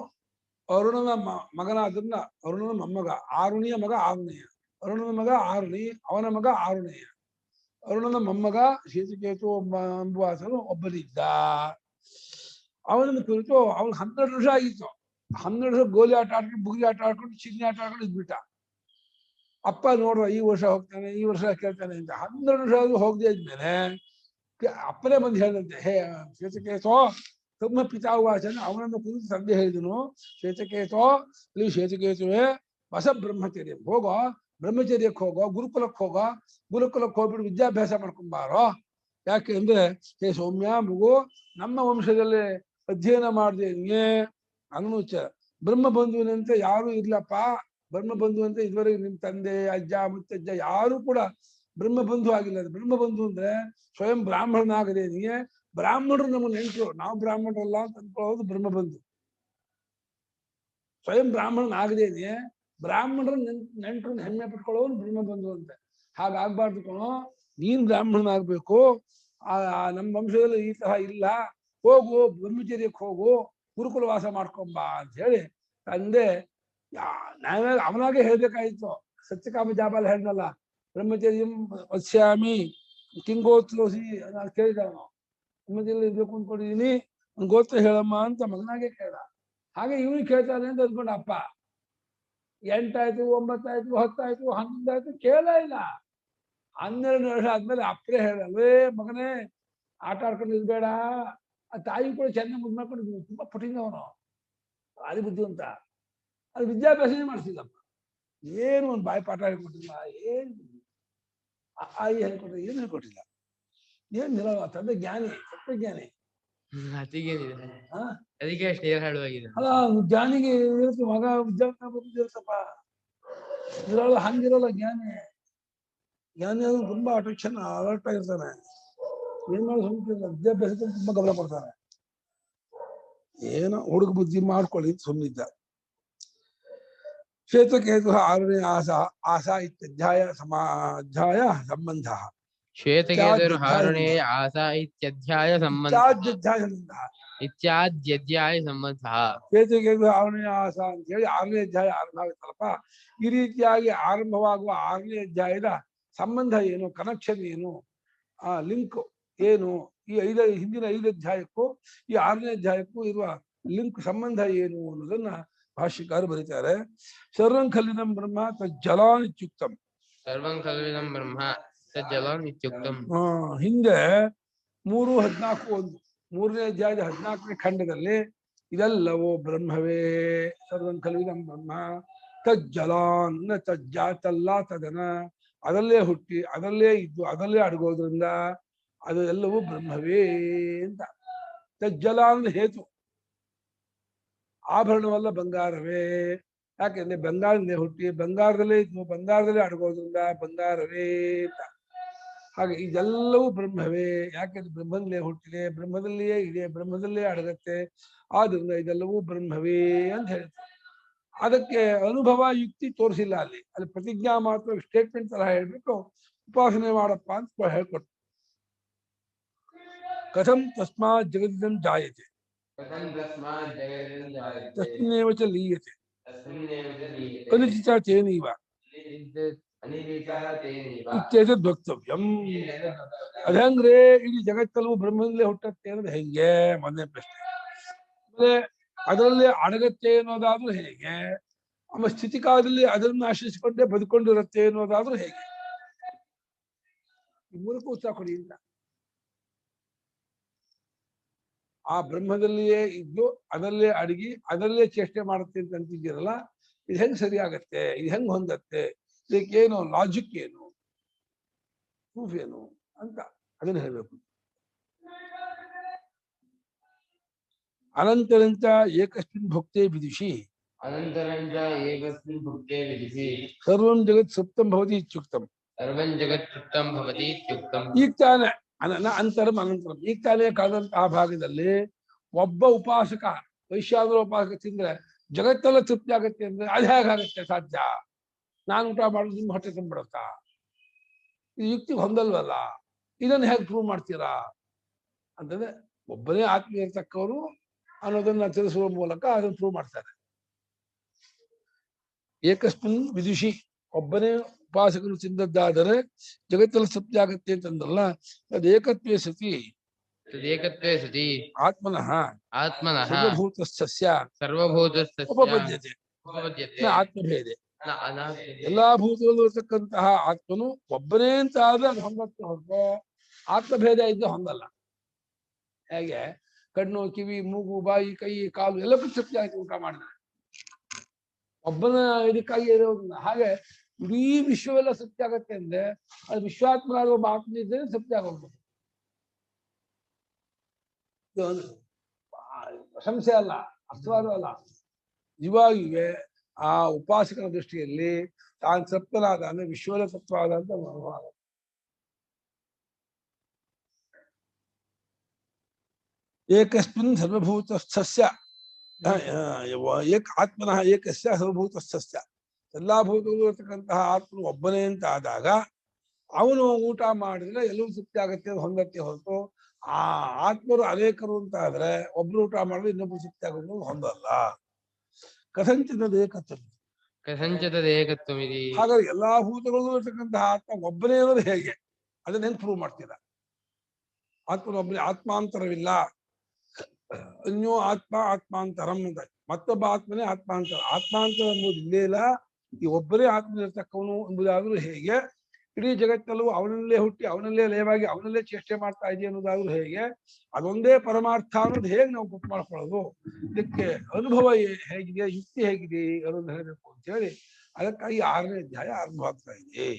ಅರುಣನ ಮಗನಾದನ್ನ ಅರುಣನ ಮೊಮ್ಮಗ ಆರುಣಿಯ ಮಗ ಆರುಣೇಯ ಅರುಣನ ಮಗ ಆರುಣಿ ಅವನ ಮಗ ಆರುಣೇಯ ಅರುಣನ ಮೊಮ್ಮಗ ಶ್ವೇತಕೇತು ಎಂಬುವ ಆತನು ಒಬ್ಬನಿದ್ದ. ಅವನನ್ನು ಕುರಿತು ಅವನು 12 ವರ್ಷ ಆಗಿತ್ತು. 12 ವರ್ಷ ಗೋಲಿ ಆಟ ಆಡ್ಕೊಂಡು ಬುಗುಲಿ ಆಟ ಆಡ್ಕೊಂಡು ಚಿನ್ನಿ ಆಟ ಆಡ್ಕೊಂಡು ಇದ್ಬಿಟ್ಟ. ಅಪ್ಪ ನೋಡುವ ಈ ವರ್ಷ ಹೋಗ್ತಾನೆ ಈ ವರ್ಷ ಕೇಳ್ತಾನೆ ಅಂತ 12 ವರ್ಷ ಆದ್ರೂ ಹೋಗದೆ ಇದ್ಮೇಲೆ ಅಪ್ಪನೇ ಬಂದು ಹೇಳಿದಂತೆ, ಹೇ ಶ್ವೇತಕೇತೋ ತಮ್ಮ ಪಿತಾ ವಾಚನ ಅವನನ್ನು ಕುರಿತು ತಂದೆ ಹೇಳಿದನು, ಶ್ವೇತಕೇತೋ ಇಲ್ಲಿ ಶ್ವೇತಕೇತುವೆ ಹೊಸ ಬ್ರಹ್ಮಚರ್ಯ ಹೋಗೋ, ಬ್ರಹ್ಮಚರ್ಯಕ್ಕೆ ಹೋಗೋ, ಗುರುಕುಲಕ್ಕೆ ಹೋಗೋ, ಗುರುಕುಲಕ್ಕೆ ಹೋಗ್ಬಿಟ್ಟು ವಿದ್ಯಾಭ್ಯಾಸ ಮಾಡ್ಕೊಂಬಾರೋ. ಯಾಕೆ ಅಂದ್ರೆ ಹೇ ಸೌಮ್ಯ ಮಗು, ನಮ್ಮ ವಂಶದಲ್ಲಿ ಅಧ್ಯಯನ ಮಾಡಿದೆ ನಿಂಗೆ ಅನುಚ ಬ್ರಹ್ಮಬಂಧುವಿನಂತೆ ಯಾರು ಇರ್ಲಪ್ಪ. ಬ್ರಹ್ಮಬಂಧು ಅಂತ ಇದುವರೆಗೆ ನಿಮ್ ತಂದೆ ಅಜ್ಜ ಮುತ್ತಜ್ಜ ಯಾರು ಕೂಡ ಬ್ರಹ್ಮಬಂಧು ಆಗಿಲ್ಲ. ಬ್ರಹ್ಮಬಂಧು ಅಂದ್ರೆ ಸ್ವಯಂ ಬ್ರಾಹ್ಮಣನಾಗದೆ ನಿಗೆ ಬ್ರಾಹ್ಮಣರು ನಮ್ಮ ನೆಂಟರು, ನಾವು ಬ್ರಾಹ್ಮಣರಲ್ಲ ಅಂತ ಅನ್ಕೊಳ್ಳೋದು ಬ್ರಹ್ಮಬಂಧು. ಸ್ವಯಂ ಬ್ರಾಹ್ಮಣನಾಗದೇನೆ ಬ್ರಾಹ್ಮಣರು ನೆಂಟರು ಹೆಮ್ಮೆ ಪಟ್ಕೊಳ್ಳೋನು ಬ್ರಹ್ಮಬಂಧು ಅಂತ. ಹಾಗಾಗ್ಬಾರ್ದು ಕಣೋ, ನೀನ್ ಬ್ರಾಹ್ಮಣನಾಗ್ಬೇಕು. ನಮ್ಮ ವಂಶದಲ್ಲಿ ಈ ತರ ಇಲ್ಲ, ಹೋಗು ಬ್ರಹ್ಮಚರ್ಯಕ್ಕೆ ಹೋಗು, ಗುರುಕುಲ ವಾಸ ಮಾಡ್ಕೊಂಬ ಅಂತ ಹೇಳಿ ತಂದೆ ನಾವೇ ಅವನಾಗೆ ಹೇಳ್ಬೇಕಾಯ್ತು. ಸತ್ಯಕಾಮ ಜಾಬಾಲ ಹೇಳ್ದಲ್ಲ, ಬ್ರಹ್ಮಚರ್ಯಂ ವಸ್ಯಾಮಿ ಕಿಂಗೋತ್ರೋಸಿ ನಾನು ಕೇಳಿದವನು, ಬ್ರಹ್ಮಚರ್ಯ ಇರ್ಬೇಕು ಅಂದ್ಕೊಂಡಿದೀನಿ, ಒಂದು ಗೋತ್ರ ಹೇಳಮ್ಮ ಅಂತ ಮಗನಾಗೆ ಕೇಳ. ಹಾಗೆ ಇವನು ಕೇಳ್ತಾನೆ ಅಂತ ಅಂದ್ಕೊಂಡು ಅಪ್ಪ 8 ಆಯ್ತು 9 ಆಯ್ತು 10 ಆಯ್ತು 11 ಆಯ್ತು ಕೇಳ ಇಲ್ಲ. 12 ವರ್ಷ ಆದ್ಮೇಲೆ ಅಪ್ಪರೇ ಹೇಳಲ್ವೇ ಮಗನೇ ಆಟ ಆಡ್ಕೊಂಡು ಇರ್ಬೇಡ. ಆ ತಾಯಿ ಕೂಡ ಚೆನ್ನಾಗಿ ಮುದ್ದು ಮಾಡ್ಕೊಂಡು ತುಂಬಾ ಪುಟಿಂಗವನು, ಭಾರಿ ಬುದ್ಧಿವಂತ. ಅದು ವಿದ್ಯಾಭ್ಯಾಸನೇ ಮಾಡಿಸಿಲ್ಲಪ್ಪ, ಏನು ಒಂದು ಬಾಯಿ ಪಾಠ ಹೇಳ್ಕೊಟ್ಟಿಲ್ಲ, ಏನು ಆಯಿ ಹೇಳ್ಕೊಟ್ಟ ಏನು ಹೇಳ್ಕೊಟ್ಟಿಲ್ಲ. ಏನ್ ನಿಲ್ಲ ತಂದೆ ಜ್ಞಾನಿ, ತತ್ವಜ್ಞಾನಿ. ಅದಕ್ಕೆ ಅಷ್ಟು ಏರ್ ಹಾಳುವಾಗಿದೆ. ಅಲ್ಲ ಜ್ಞಾನಿಗೆ ಇರುತ್ತೆ ಮಗ, ವಿದ್ಯಾಭ್ಯಾಸ ಇರುತ್ತಪ್ಪ, ಇರೋಲ್ಲ ಹಂಗಿರೋಲ್ಲ ಜ್ಞಾನಿ. ಜ್ಞಾನಿ ಆದ್ರೂ ತುಂಬಾ ಅಟೆನ್ಷನ್ ಅಲರ್ಟ್ ಆಗಿರ್ತಾನೆ. ಏನ್ ಮಾಡೋ ಸುಮ್ಮನೆ ವಿದ್ಯಾಭ್ಯಾಸಕ್ಕೆ ತುಂಬಾ ಗಮನ ಕೊಡ್ತಾನೆ. ಏನೋ ಹುಡುಗ ಬುದ್ಧಿ ಮಾಡ್ಕೊಳ್ಳಿ ಸುಮ್ಮನಿದ್ದ. ಶ್ವೇತಕೇತು ಆರುಣೇ ಆಸಾ ಇತ್ಯಧ್ಯಾಯ ಅಧ್ಯಾಯ ಸಂಬಂಧ. ಶ್ವೇತಕೇತುರ್ಹಾರುಣೇಯ ಆಸಾ ಇತ್ಯಧ್ಯಾಯ ಸಂಬಂಧ. ಇತ್ಯಾದ್ಯಧ್ಯಾಯ ಸಂಬಂಧ. ಶ್ವೇತಕೇತು ಆರುಣೇ ಆಸಾ ಅಂತ ಹೇಳಿ 6ನೇ ಅಧ್ಯಾಯ ಆರಂಭ ಆಗುತ್ತಲ್ಲಪ್ಪ. ಈ ರೀತಿಯಾಗಿ ಆರಂಭವಾಗುವ 6ನೇ ಅಧ್ಯಾಯದ ಸಂಬಂಧ ಏನು, ಕನೆಕ್ಷನ್ ಏನು, ಆ ಲಿಂಕ್ ಏನು, ಈ ಹಿಂದಿನ 5 ಅಧ್ಯಾಯಕ್ಕೂ ಈ 6ನೇ ಅಧ್ಯಾಯಕ್ಕೂ ಇರುವ ಲಿಂಕ್ ಸಂಬಂಧ ಏನು ಅನ್ನೋದನ್ನ ಭಾಷ್ಯಕಾರ ಬರೀತಾರೆ. ಸರ್ವಂ ಖಲಿನಂ ಬ್ರಹ್ಮ ತಜ್ಜಲಾನ್ ಇತ್ಯುಕ್ತಂ. ಸರ್ವಂ ಖಲಿನಂ ಬ್ರಹ್ಮ ತಜ್ಜಲಾನ್ ಇತ್ಯುಕ್ತಂ. ಹಿಂದೆ 3:14 3ನೇ ಅಧ್ಯಾಯದ 14ನೇ ಖಂಡದಲ್ಲಿ ಇದೆಲ್ಲವೋ ಬ್ರಹ್ಮವೇ, ಸರ್ವಂ ಖಲಿನಂ ಬ್ರಹ್ಮ ತಜ್ಜಲಾನ್, ತಜ್ಜ ತಲ್ಲ ತದನ, ಅದರಲ್ಲೇ ಹುಟ್ಟಿ ಅದರಲ್ಲೇ ಇದ್ದು ಅದರಲ್ಲೇ ಅಡಗೋದ್ರಿಂದ ಅದು ಎಲ್ಲವೂ ಬ್ರಹ್ಮವೇ ಅಂತ. ತಜ್ಜಲ ಅಂದ್ರೆ ಹೇತು, ಆಭರಣವಲ್ಲ ಬಂಗಾರವೇ. ಯಾಕೆಂದ್ರೆ ಬಂಗಾರದಲ್ಲೇ ಹುಟ್ಟಿ ಬಂಗಾರದಲ್ಲೇ ಇದ್ದು ಬಂಗಾರದಲ್ಲೇ ಅಡಗೋದ್ರಿಂದ ಬಂಗಾರವೇ ಅಂತ. ಹಾಗೆ ಇದೆಲ್ಲವೂ ಬ್ರಹ್ಮವೇ, ಯಾಕೆಂದ್ರೆ ಬ್ರಹ್ಮದಲ್ಲೇ ಹುಟ್ಟಿದೆ, ಬ್ರಹ್ಮದಲ್ಲಿಯೇ ಇದೆ, ಬ್ರಹ್ಮದಲ್ಲೇ ಅಡಗತ್ತೆ, ಆದ್ರಿಂದ ಇದೆಲ್ಲವೂ ಬ್ರಹ್ಮವೇ ಅಂತ ಹೇಳ್ತಾರೆ. ಅದಕ್ಕೆ ಅನುಭವ ಯುಕ್ತಿ ತೋರಿಸಿಲ್ಲ ಅಲ್ಲಿ ಪ್ರತಿಜ್ಞಾ ಮಾತ್ರ ಸ್ಟೇಟ್ಮೆಂಟ್ ತರ ಹೇಳ್ಬಿಟ್ಟು ಉಪಾಸನೆ ಮಾಡಪ್ಪ ಅಂತ ಹೇಳ್ಕೊಟ್ಟು. ಕಥಂ ತಸ್ಮಾತ್ ಜಗದಿದಂ ಜಾಯತೆ ತಸ್ಮಿನ್ನೇವ ಚ ಲೀಯತೆ ಅನಿಚಿತ ತೇನೈವ ಇತ್ಯೇತದ್ ವಕ್ತವ್ಯಂ. ಅದಂದ್ರೆ ಇಡೀ ಜಗತ್ತಲ್ಲೂ ಬ್ರಹ್ಮದಲ್ಲೇ ಹುಟ್ಟತ್ತೆ ಅನ್ನೋದು ಹೆಂಗೆ ಮೊದಲನೇ ಪ್ರಶ್ನೆ. ಅದರಲ್ಲಿ ಅಡಗತ್ತೆ ಅನ್ನೋದಾದ್ರೂ ಹೇಗೆ? ಆಮೇಲೆ ಸ್ಥಿತಿಕಾಲದಲ್ಲಿ ಅದನ್ನು ಆಶ್ರಯಿಸಿಕೊಂಡೇ ಬದುಕೊಂಡಿರುತ್ತೆ ಅನ್ನೋದಾದ್ರೂ ಹೇಗೆ? ಈ ಮೂಲಕ ಉತ್ಸಾಹ ಕೊಡಿ ಅಂತ. ಆ ಬ್ರಹ್ಮದಲ್ಲಿಯೇ ಇದ್ದು ಅದರಲ್ಲೇ ಅಡಗಿ ಅದರಲ್ಲೇ ಚೇಷ್ಟೆ ಮಾಡುತ್ತೆ ಅಂತ ಅಂತಿದ್ದೀರಲ್ಲ, ಇದು ಹೆಂಗ್ ಸರಿ ಆಗತ್ತೆ? ಇದು ಹೆಂಗ್ ಹೊಂದತ್ತೆ? ಇದಕ್ಕೇನು ಲಾಜಿಕ್ ಏನು, ಪ್ರೂಫ್ ಏನು ಅಂತ ಅದನ್ನ ಹೇಳ್ಬೇಕು. ಅನಂತರಂತ ಏಕಸ್ಮಿನ್ ಭುಕ್ತೆ ವಿದುಷಿ ಅನಂತರಂಚ ಏಕಸ್ಮಿನ್ ಭುಕ್ತೆ ವಿದಿಸಿ ಸರ್ವಂ ಜಗತ್ ಸುಪ್ತಂ ಭವತಿ ಇತ್ಯುಕ್ತಂ. ಸರ್ವಂ ಜಗತ್ ತೃಪ್ತಂ ಭವತಿ ಇತ್ಯುಕ್ತಂ. ಈಗ ತಾನೆ ಅಂತರಂ ಅನಂತರಂ, ಈಗ ತಾನೇ ಕಾದಂತಹ ಭಾಗದಲ್ಲಿ ಒಬ್ಬ ಉಪಾಸಕ ವೈಶ್ಯಾದ್ರ ಉಪಾಸಕ ತಿಂದ್ರೆ ಜಗತ್ತೆಲ್ಲ ತೃಪ್ತಿ ಆಗತ್ತೆ ಅಂದ್ರೆ ಅದು ಹೇಗಾಗತ್ತೆ ಸಾಧ್ಯ? ನಾನು ಊಟ ಮಾಡೋದು ನಿಮ್ಮ ಹೊಟ್ಟೆ ತುಂಬಿಡುತ್ತಾ? ಇದು ಯುಕ್ತಿ ಹೊಂದಲ್ವಲ್ಲ. ಇದನ್ನು ಹೇಗೆ ಪ್ರೂವ್ ಮಾಡ್ತೀರಾ ಅಂತಂದ್ರೆ ಒಬ್ಬನೇ ಆತ್ಮ ಇರ್ತಕ್ಕವರು ಅನ್ನೋದನ್ನ ತಿಳಿಸುವ ಮೂಲಕ ಅದನ್ನು ಪ್ರೂವ್ ಮಾಡ್ತಾರೆ. ಏಕಸ್ಮಿನ್ ವಿದುಷಿ, ಒಬ್ಬನೇ ಉಪಾಸಕನು ತಿಂದದ್ದಾದರೆ ಜಗತ್ತೆಲ್ಲ ತೃಪ್ತಿ ಆಗತ್ತೆ ಅಂತಂದ್ರಲ್ಲ, ಅದು ಏಕತ್ವೇ ಸತಿ ತದೇಕತ್ವೇ ಸತಿ ಆತ್ಮನಃ ಆತ್ಮನಃ ಸರ್ವಭೂತಸ್ಥಸ್ಯ ಸರ್ವಭೂತಸ್ಥಸ್ಯ ಉಪಪದ್ಯತೆ ಉಪಪದ್ಯತೆ ನ ಆತ್ಮಭೇದೆ. ನ ಅನಾತ್ಮಭೇದೆ. ಎಲ್ಲಾ ಭೂತಗಳಲ್ಲೂ ಇರತಕ್ಕಂತಹ ಆತ್ಮನು ಒಬ್ಬನೇ ಅಂತ ಆದ್ರೆ ಅದು ಹೊಂದತ್ತೆ ಹೊರತು ಆತ್ಮಭೇದ ಇದ್ದು ಹೊಂದಲ್ಲ. ಹೇಗೆ ಕಣ್ಣು, ಕಿವಿ, ಮೂಗು, ಬಾಯಿ, ಕೈ, ಕಾಲು ಎಲ್ಲಕ್ಕೂ ತೃಪ್ತಿ ಆಯ್ತು ಊಟ ಮಾಡಿದ್ರೆ, ಒಬ್ಬನ ಇದಕ್ಕಾಗಿ ಇರೋದನ್ನ. ಹಾಗೆ ಇಡೀ ವಿಶ್ವವೆಲ್ಲ ತೃಪ್ತಿ ಆಗತ್ತೆ ಅಂದ್ರೆ ಅದು ವಿಶ್ವಾತ್ಮನಾದ ಒಬ್ಬ ಆತ್ಮ ಇದ್ದರೆ ತೃಪ್ತಿ ಆಗೋಗ್ಬೋದು. ಪ್ರಶಂಸೆ ಅಲ್ಲ, ಅರ್ಥವಾದ ಅಲ್ಲ, ನಿಜವಾಗಿಯೇ ಆ ಉಪಾಸಕನ ದೃಷ್ಟಿಯಲ್ಲಿ ತಾನು ತೃಪ್ತನಾದ ಅಂದ್ರೆ ವಿಶ್ವದ ತತ್ವಾದ ಅಂತ ಅನುಭವ. ಏಕಸ್ಮಿನ್ ಸರ್ವಭೂತಸ್ಥಸ್ಯ ಆತ್ಮನಃ ಏಕಸ್ಯ ಸರ್ವಭೂತಸ್ಥಸ್ಯ, ಎಲ್ಲಾ ಭೂತಗಳು ಇರತಕ್ಕಂತಹ ಆತ್ಮನು ಒಬ್ಬನೇ ಅಂತ ಆದಾಗ ಅವನು ಊಟ ಮಾಡಿದ್ರೆ ಎಲ್ಲವೂ ತೃಪ್ತಿ ಆಗತ್ತೆ, ಹೊಂದತ್ತೆ ಹೊರತು ಆ ಆತ್ಮರು ಅನೇಕರು ಅಂತ ಆದ್ರೆ ಒಬ್ರು ಊಟ ಮಾಡಿದ್ರೆ ಇನ್ನೊಬ್ರು ತೃಪ್ತಿ ಆಗೋದು ಹೊಂದಲ್ಲ. ಕಥಂಚಿತದ ಏಕತ್ವ, ಕಥಂಚಿತದ ಏಕತ್ವಮಿತಿ. ಹಾಗಾಗಿ ಎಲ್ಲಾ ಭೂತಗಳಲ್ಲೂ ಇರತಕ್ಕಂತಹ ಆತ್ಮ ಒಬ್ಬನೇ ಇರೋದು ಹೇಗೆ? ಅದನ್ನ ಹೆಂಗ್ ಪ್ರೂವ್ ಮಾಡ್ತೀರಾ? ಆತ್ಮನೊಬ್ಬನೇ, ಆತ್ಮಾಂತರವಿಲ್ಲ. ಅನ್ಯೋ ಆತ್ಮ ಆತ್ಮಾಂತರಂ ಅಂತ, ಮತ್ತೊಬ್ಬ ಆತ್ಮನೇ ಆತ್ಮಾಂತರ. ಆತ್ಮಾಂತರ ಎಂಬುದು ಇಲ್ಲೇ ಇಲ್ಲ. ಈ ಒಬ್ಬರೇ ಆತ್ಮ ಇರತಕ್ಕವನು ಎಂಬುದಾದ್ರೂ ಹೇಗೆ? ಇಡೀ ಜಗತ್ತಲ್ಲೂ ಅವನಲ್ಲೇ ಹುಟ್ಟಿ ಅವನಲ್ಲೇ ಲಯವಾಗಿ ಅವನಲ್ಲೇ ಚೇಷ್ಟೆ ಮಾಡ್ತಾ ಇದೆ ಅನ್ನೋದಾದ್ರೂ ಹೇಗೆ? ಅದೊಂದೇ ಪರಮಾರ್ಥ ಅನ್ನೋದು ಹೇಗೆ ನಾವು ಗೊತ್ತು ಮಾಡ್ಕೊಳ್ಳೋದು? ಇದಕ್ಕೆ ಅನುಭವ ಹೇಗಿದೆ, ಯುಕ್ತಿ ಹೇಗಿದೆ ಅನ್ನೋದು ಹೇಳಬೇಕು ಅಂತ ಹೇಳಿ ಅದಕ್ಕಾಗಿ 6ನೇ ಅಧ್ಯಾಯ ಆರಂಭ ಆಗ್ತಾ ಇದೆ.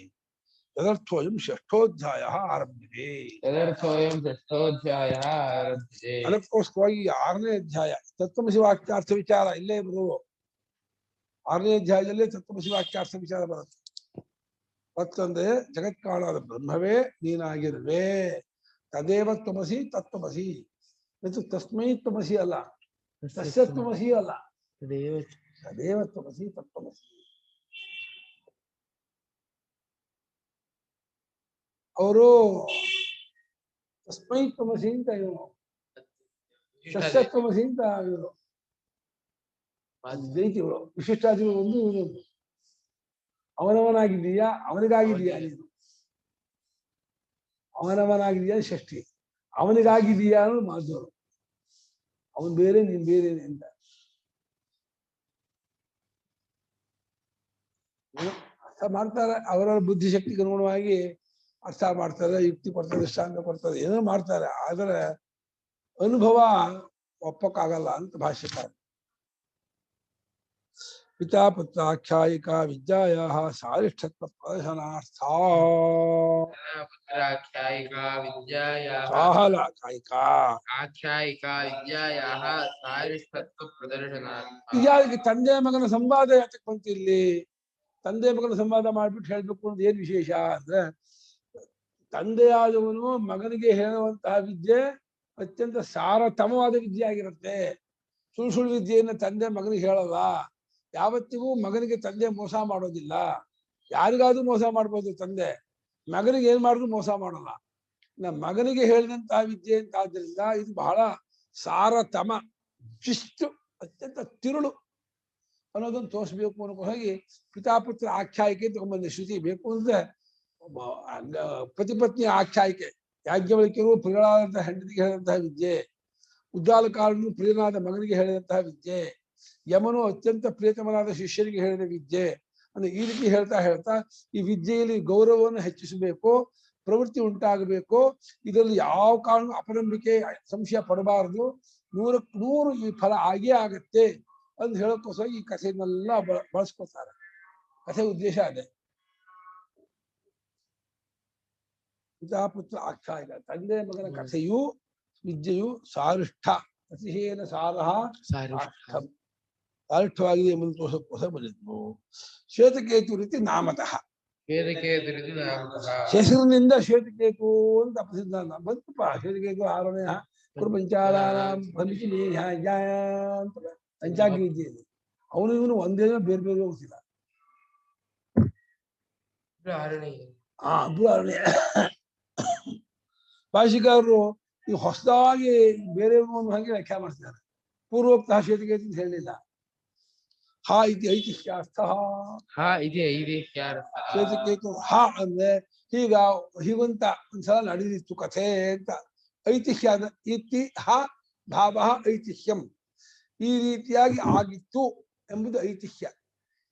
ತದರ್ಥೋಯಂ ಷಷ್ಠೋಧ್ಯಾಯ ಆರಂಭಿದೆ. ತದರ್ಥೋಯಂ ಷಷ್ಠೋಧ್ಯಾಯಃ ಆರಭ್ಯತೆ. ಅದಕ್ಕೋಸ್ಕರವಾಗಿ 6ನೇ ಅಧ್ಯಾಯ ತತ್ವಮಸಿ ವಾಕ್ಯಾರ್ಥ ವಿಚಾರ ಇಲ್ಲೇ ಬರುವುದು. 6ನೇ ಅಧ್ಯಾಯದಲ್ಲೇ ತತ್ವಮಸಿ ವಾಕ್ಯಾರ್ಥ ವಿಚಾರ ಬರುತ್ತೆ. ಮತ್ತೊಂದ್ರೆ ಜಗತ್ಕಾಳಾದ ಬ್ರಹ್ಮವೇ ನೀನಾಗಿರುವೆ, ತದೇವ ತ್ವಮಸಿ ತತ್ವಮಸಿ. ಇದು ತಸ್ಮೈ ತ್ವಮಸಿ ಅಲ್ಲ, ತಸ್ಯ ತ್ವಮಸಿ ಅಲ್ಲ, ತದೇವ ತ್ವಮಸಿ ತತ್ವಮಸಿ. ಅವರು ತಸ್ಮೈ ತ್ವಮಸಿ ಅಂತ ಇವನು, ತಸ್ಯ ತ್ವಮಸಿ ಅಂತ ಇವರು ದೈತಿಗಳು, ವಿಶಿಷ್ಟಾದಿಗಳು ಒಂದು ಇವನು. ಅವನವನಾಗಿದ್ದೀಯಾ, ಅವನಿಗಾಗಿದೀಯಾ ನೀನು, ಅವನವನಾಗಿದೀಯಾ ಷಷ್ಠಿ, ಅವನಿಗಾಗಿದೀಯಾ ಅನ್ನೋದು ಮಾಧವರು. ಅವನ್ ಬೇರೆ ನೀನ್ ಬೇರೆ ಅಂತ ಅರ್ಥ ಮಾಡ್ತಾರೆ. ಅವರವರ ಬುದ್ಧಿಶಕ್ತಿಗೆ ಅನುಗುಣವಾಗಿ ಅರ್ಥ ಮಾಡ್ತಾರೆ, ಯುಕ್ತಿ ಕೊಡ್ತಾರೆ, ದೃಷ್ಟಾಂತ ಕೊಡ್ತಾರೆ, ಏನೋ ಮಾಡ್ತಾರೆ. ಆದರೆ ಅನುಭವ ಒಪ್ಪಕ್ಕಾಗಲ್ಲ ಅಂತ ಭಾಷ್ಯಕಾರ. ಪಿತಾಪುತ್ರಾಖ್ಯಾಯಿಕಾ ವಿದ್ಯಾಯಾಃ ಸಾರಿಷ್ಠತ್ವ ಪ್ರದರ್ಶನಾರ್ಥ ಪುತ್ರಾಖ್ಯಾಯಿಕಾ ವಿದ್ಯಾಯಾಃ ಸಾಹಲಾಖ್ಯಾಯಿಕಾ ಆಖ್ಯಾಯಿಕಾ ವಿದ್ಯಾಯಾಃ ಸಾರಿಷ್ಠತ್ವ ಪ್ರದರ್ಶನಾರ್ಥ. ಯಾರಿಗೆ ತಂದೆ ಮಗನ ಸಂವಾದ ಯಾತಕ್ಕೆ ಬಂತು ಇಲ್ಲಿ? ತಂದೆ ಮಗನ ಸಂವಾದ ಮಾಡ್ಬಿಟ್ಟು ಹೇಳ್ಬೇಕು ಅನ್ನೋದು ಏನ್ ವಿಶೇಷ ಅಂದ್ರೆ, ತಂದೆಯಾದವನು ಮಗನಿಗೆ ಹೇಳುವಂತಹ ವಿದ್ಯೆ ಅತ್ಯಂತ ಸಾರತಮವಾದ ವಿದ್ಯೆ ಆಗಿರುತ್ತೆ. ಸುಳ್ಳು ವಿದ್ಯೆಯನ್ನು ತಂದೆ ಮಗನಿಗೆ ಹೇಳಲ್ಲ. ಯಾವತ್ತಿಗೂ ಮಗನಿಗೆ ತಂದೆ ಮೋಸ ಮಾಡೋದಿಲ್ಲ. ಯಾರಿಗಾದ್ರೂ ಮೋಸ ಮಾಡ್ಬೋದು ತಂದೆ, ಮಗನಿಗೆ ಏನ್ ಮಾಡಿದ್ರು ಮೋಸ ಮಾಡಲ್ಲ. ಮಗನಿಗೆ ಹೇಳಿದಂತಹ ವಿದ್ಯೆ ಅಂತ ಆದ್ರಿಂದ ಇದು ಬಹಳ ಸಾರತಮ, ಶಿಸ್ತು, ಅತ್ಯಂತ ತಿರುಳು ಅನ್ನೋದನ್ನು ತೋರಿಸ್ಬೇಕು ಅನ್ನೋ ಹಾಗೆ ಪಿತಾಪುತ್ರ ಆಖ್ಯಾಯಿಕೆ ತಗೊಂಡ್ಬಂದೆ. ಶ್ರುತಿ ಬೇಕು ಅಂದ್ರೆ ಪತಿ ಪತ್ನಿ ಆಖ್ಯಾಯಿಕೆ, ಯಾಜ್ಞವಲ್ಕ್ಯರು ಪ್ರಿಯಳಾದಂತಹ ಹೆಂಡತಿಗೆ ಹೇಳಿದಂತಹ ವಿದ್ಯೆ, ಉದ್ದಾಲಕಾರನು ಪ್ರಿಯನಾದ ಮಗನಿಗೆ ಹೇಳಿದಂತಹ ವಿದ್ಯೆ, ಯಮನು ಅತ್ಯಂತ ಪ್ರಿಯತಮನಾದ ಶಿಷ್ಯನಿಗೆ ಹೇಳಿದ ವಿದ್ಯೆ. ಅಂದ್ರೆ ಈ ರೀತಿ ಹೇಳ್ತಾ ಹೇಳ್ತಾ ಈ ವಿದ್ಯೆಯಲ್ಲಿ ಗೌರವವನ್ನು ಹೆಚ್ಚಿಸಬೇಕು, ಪ್ರವೃತ್ತಿ ಉಂಟಾಗಬೇಕು. ಇದರಲ್ಲಿ ಯಾವ ಕಾರಣ ಅಪನಂಬಿಕೆ ಸಂಶಯ ಪಡಬಾರದು. 100ಕ್ಕೆ 100 ಈ ಫಲ ಆಗೇ ಆಗತ್ತೆ ಅಂತ ಹೇಳೋಕ್ಕೋಸ್ಕರ ಈ ಕಥೆಯನ್ನೆಲ್ಲ ಬಳಸ್ಕೊತಾರೆ. ಕಥೆ ಉದ್ದೇಶ ಅದೇ. ಪಿತಾಪುತ್ರ ಆಖ್ಯಾಯಿಕ, ತಂದೆ ಮಗನ ಕಥೆಯು ವಿದ್ಯೆಯು ಸಾರಿಷ್ಠ ಅತಿಶಯನ ಸಾರಹ ಸಾರ್ಥಂ ಸಾರಿಷ್ಠವಾಗಿದೆ ಎಂಬುದು ತೋರಿಸೋಕ್ಕೋಸ್ಕರ ಬಂದಿದ್ವು. ಶ್ವೇತಕೇತು ರೀತಿ ನಾಮತಃ, ಹೆಸರಿನಿಂದ ಶ್ವೇತಕೇತು ಅಂತ ಪ್ರಸಿದ್ಧ ಬಂತಪ್ಪ. ಶ್ವೇತಕೇತು 6ನೇ ಕುರುಪಂಚಾಲಾಂ ಭವಿಷ್ಯ ಅಂತ ಪಂಚಾಗ್ನಿ ವಿದ್ಯೆ ಇದೆ. ಅವನು ಇವನು ಒಂದೇ ಬೇರೆ ಬೇರೆ ಹೋಗ್ತಿಲ್ಲ. ಅಬ್ರಾಹ್ಮಣೆ ಭಾಷಿಕಾರರು ಈ ಹೊಸದಾಗಿ ಬೇರೆ ಹಾಗೆ ವ್ಯಾಖ್ಯಾನ ಮಾಡ್ತಿದ್ದಾರೆ. ಪೂರ್ವೋಕ್ತ ಶ್ವೇತಕೇತು ಅಂತ ಹೇಳಲಿಲ್ಲ. ಹಾ ಇತಿ ಐತಿಹ್ಯಾರ್ಥ, ಶ್ವೇತಕೇತು ಹಾ ಅಂದ್ರೆ ಹೀಗಂತ ಒಂದ್ಸಲ ನಡೆದಿತ್ತು ಕಥೆ ಅಂತ. ಐತಿಹ್ಯ ಇತಿ ಹ ಭಾವ ಐತಿಹ್ಯಂ, ಈ ರೀತಿಯಾಗಿ ಆಗಿತ್ತು ಎಂಬುದು ಐತಿಹ್ಯ.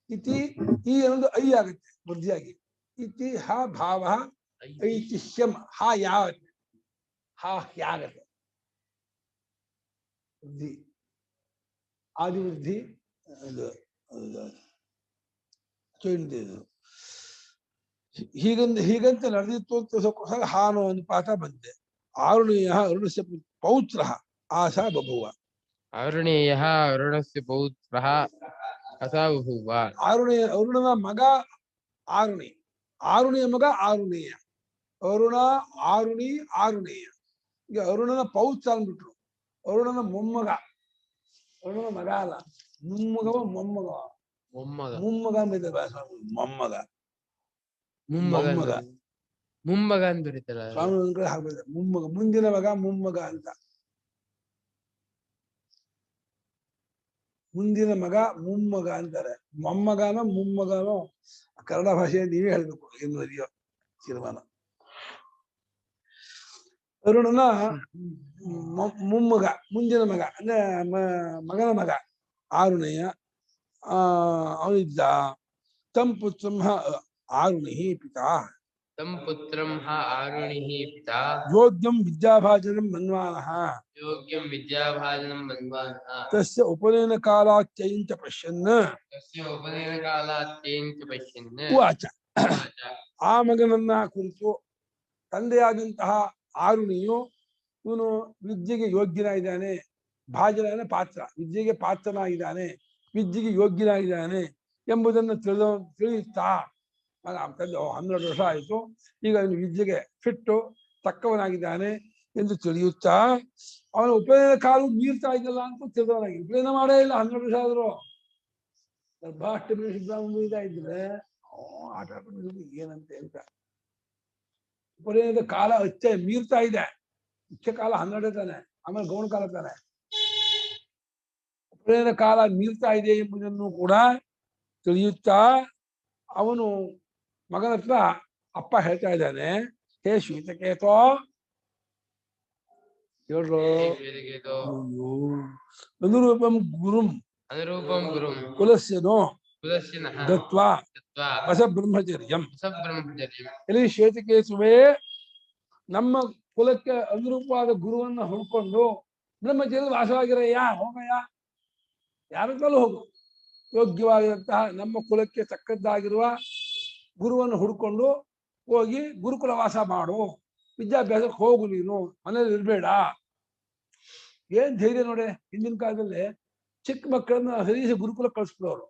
ಇತಿ ಈ ಅನ್ನೋದು ಐ ಆಗುತ್ತೆ ವೃದ್ಧಿಯಾಗಿ. ಇತಿ ಹ ಭಾವ ಐತಿಹ್ಯಂ, ಹಾ ಯಾಗತ್ತೆ, ಹಾ ಯಾಗತ್ತೆ ವೃದ್ಧಿ ಆದಿವೃದ್ಧಿ. ಹೀಗಂತ ನಡೆದಿತ್ತು ಅಂತ ಹಾನು ಒಂದು ಪಾಠ ಬಂದಿದೆ. ಆರುಣೇಯ ಅರುಣಸ್ಯ ಪೌತ್ರ ಆಸಾ ಬಭುವ. ಆರುಣೇಯ ಅರುಣಸ್ಯ ಪೌತ್ರ ಆಸಾ ಬಭುವ. ಆರುಣೇಯ ಅರುಣನ ಮಗ ಆರುಣಿ, ಆರುಣಿಯ ಮಗ ಆರುಣೇಯ. ಅರುಣ ಆರುಣಿ ಆರುಣೇಯ. ಈಗ ಅರುಣನ ಪೌತ್ರ ಅಂದ್ಬಿಟ್ರು. ಅರುಣನ ಮೊಮ್ಮಗ, ಅರುಣನ ಮಗ ಅಲ್ಲ, ಮೊಮ್ಮಗವ ಮೊಮ್ಮಗವ ಮೊಮ್ಮಗ ಅಂಬಿದೆ ಮೊಮ್ಮಗ ಮೊಮ್ಮಗ ಮೊಮ್ಮಗ ಅಂತ ಬರೀತಲ್ಲ ಸ್ವಾಮಿ ಒಂದ್ ಕಡೆ ಹಾಕ್ಬಿಟ್ಟಿದೆ ಮೊಮ್ಮಗ, ಮುಂದಿನ ಮಗ ಮೊಮ್ಮಗ ಅಂತ. ಮುಂದಿನ ಮಗ ಮೊಮ್ಮಗ ಅಂತಾರೆ. ಮೊಮ್ಮಗನೋ ಮೊಮ್ಮಗನೋ ಕನ್ನಡ ಭಾಷೆಯಲ್ಲಿ ನೀವೇ ಹೇಳ್ಬೇಕು ಏನು ಅರಿಯೋ ತೀರ್ಮಾನ. ಅರುಣನ ಮೊಮ್ಮಗ, ಮುಂದಿನ ಮಗ ಅಂದ್ರೆ ಮಗನ ಮಗ ಆರುಣೇಯ. ಅವನಿದ್ದ ತಂ ಪುತ್ರಂ ಆರುಣಿ ಪಿತಾ, ತಂ ಪುತ್ರಂ ಆರುಣಿಃ ಪಿತಾ ಯೋಗ್ಯಂ ವಿದ್ಯಾಭಾಜನಂ ಮನ್ವಾನಃ, ಯೋಗ್ಯಂ ವಿದ್ಯಾಭಾಜನಂ ಮನ್ವಾನಃ. ತಸ್ಯ ಉಪನಯನ ಕಾಲಾತ್ಯಂಚ ಪಶ್ಯನ್ ತಸ್ಯ ಉಪನಯನ ಕಾಲಾತ್ಯಂಚ ಪಶ್ಯನ್ ಉವಾಚ. ಆ ಮಗನನ್ನ ಕುರಿತು ತಂದೆಯಾದಂತಹ ಆರುಣಿಯು ಇವನು ವಿದ್ಯೆಗೆ ಯೋಗ್ಯನಾಗಿದ್ದಾನೆ, ಭಾಜನ ಪಾತ್ರ, ವಿದ್ಯೆಗೆ ಪಾತ್ರನಾಗಿದ್ದಾನೆ, ವಿದ್ಯೆಗೆ ಯೋಗ್ಯನಾಗಿದ್ದಾನೆ ಎಂಬುದನ್ನು ತಿಳಿಯುತ್ತಾ ತಂದೆ 12 ವರ್ಷ ಆಯಿತು, ಈಗ ಅವನು ವಿದ್ಯೆಗೆ ಫಿಟ್ಟು ತಕ್ಕವನಾಗಿದ್ದಾನೆ ಎಂದು ತಿಳಿಯುತ್ತಾ ಅವನ ಉಪನಯನ ಕಾಲ ಮೀರ್ತಾ ಇದ್ದಲ್ಲ ಅಂತ ತಿಳಿದವನಾಗಿ ಉಪನಯನ ಮಾಡೇ ಇಲ್ಲ. 12 ವರ್ಷ ಆದ್ರು ಗರ್ಭಾಷ್ಟಮಿ ಸಿದ್ಧಾಂತ ಇದ್ರೆ ಆಟ ಆಡ್ಕೊಂಡು ಏನಂತೆ ಅಂತ. ಉಪನಯನದ ಕಾಲ ಮೀರ್ತಾ ಇದೆ. ಮುಖ್ಯ ಕಾಲ 12 ತಾನೆ, ಆಮೇಲೆ ಗೌಣ ಕಾಲ ತಾನೆ. ಉಪನಯನ ಕಾಲ ಮೀರ್ತಾ ಇದೆ ಎಂಬುದನ್ನು ಕೂಡ ತಿಳಿಯುತ್ತಾ ಅವನು ಮಗನ ಹತ್ರ ಅಪ್ಪ ಹೇಳ್ತಾ ಇದ್ದಾನೆ, ಹೇ ಶ್ವೇತಕೇತೋ ಹೇಳ್ರು ಅನುರೂಪಂ ಗುರುಂ ಕುಲಸ್ಯನೋ ದತ್ವಾ ಹೊಸ ಬ್ರಹ್ಮಚರ್ಯಂ. ಇಲ್ಲಿ ಶ್ವೇತಕೇತುವೇ ನಮ್ಮ ಕುಲಕ್ಕೆ ಅನುರೂಪವಾದ ಗುರುವನ್ನ ಹುಡ್ಕೊಂಡು ಬ್ರಹ್ಮಚರ್ಯದ ವಾಸವಾಗಿರಯ್ಯ, ಹೋಗಯ್ಯ, ಯಾರತ್ತಲ್ಲೂ ಹೋಗು. ಯೋಗ್ಯವಾಗಿರುವಂತಹ ನಮ್ಮ ಕುಲಕ್ಕೆ ತಕ್ಕದ್ದಾಗಿರುವ ಗುರುವನ್ನು ಹುಡ್ಕೊಂಡು ಹೋಗಿ ಗುರುಕುಲ ವಾಸ ಮಾಡು, ವಿದ್ಯಾಭ್ಯಾಸಕ್ಕೆ ಹೋಗು, ನೀನು ಮನೇಲಿ ಇರ್ಬೇಡ. ಏನ್ ಧೈರ್ಯ ನೋಡಿ. ಹಿಂದಿನ ಕಾಲದಲ್ಲಿ ಚಿಕ್ಕ ಮಕ್ಕಳನ್ನ ಸರಿಸಿ ಗುರುಕುಲ ಕಳಿಸ್ಬಿಡೋರು.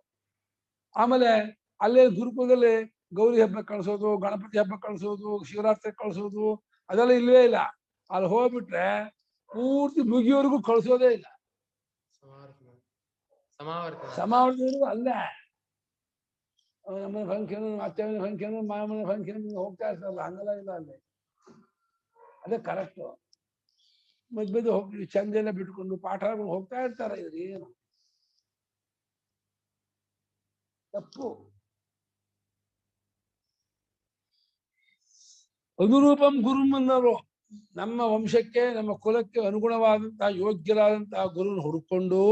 ಆಮೇಲೆ ಅಲ್ಲೇ ಗುರುಕುಲದಲ್ಲಿ ಗೌರಿ ಹಬ್ಬ ಕಳಿಸೋದು, ಗಣಪತಿ ಹಬ್ಬ ಕಳಿಸೋದು, ಶಿವರಾತ್ರಿ ಕಳಿಸೋದು ಅದೆಲ್ಲ ಇಲ್ವೇ ಇಲ್ಲ. ಅಲ್ಲಿ ಹೋಗ್ಬಿಟ್ರೆ ಪೂರ್ತಿ ಮುಗಿಯೋವರೆಗೂ ಕಳಿಸೋದೇ ಇಲ್ಲ. ಸಮಾವರ್ತಿವರೆಗೂ ಅಲ್ಲೇ ನಮ್ಮ ಫಂಕ್ಷನ್, ಅತ್ತೆಮನೆ ಫಂಕ್ಷನ್, ಮಾಮನ ಫಂಕ್ಷನ್ ಹೋಗ್ತಾ ಇರ್ತಾರಲ್ಲ, ಹಂಗೆಲ್ಲ ಇಲ್ಲ ಅಲ್ಲಿ. ಅದೇ ಕರೆಕ್ಟ್. ಮಧ್ಯ ಹೋಗ್ತೀವಿ ಚಂದ ಎಲ್ಲ ಬಿಟ್ಕೊಂಡು ಪಾಠ ಹೋಗ್ತಾ ಇರ್ತಾರೆ. ಇದ್ರಿ ಏನು ತಪ್ಪು. ಅನುರೂಪಂ ಗುರುಂ ಅನ್ನೋರು ನಮ್ಮ ವಂಶಕ್ಕೆ ನಮ್ಮ ಕುಲಕ್ಕೆ ಅನುಗುಣವಾದಂತಹ ಯೋಗ್ಯರಾದಂತಹ ಗುರುನ ಹುಡುಕೊಂಡು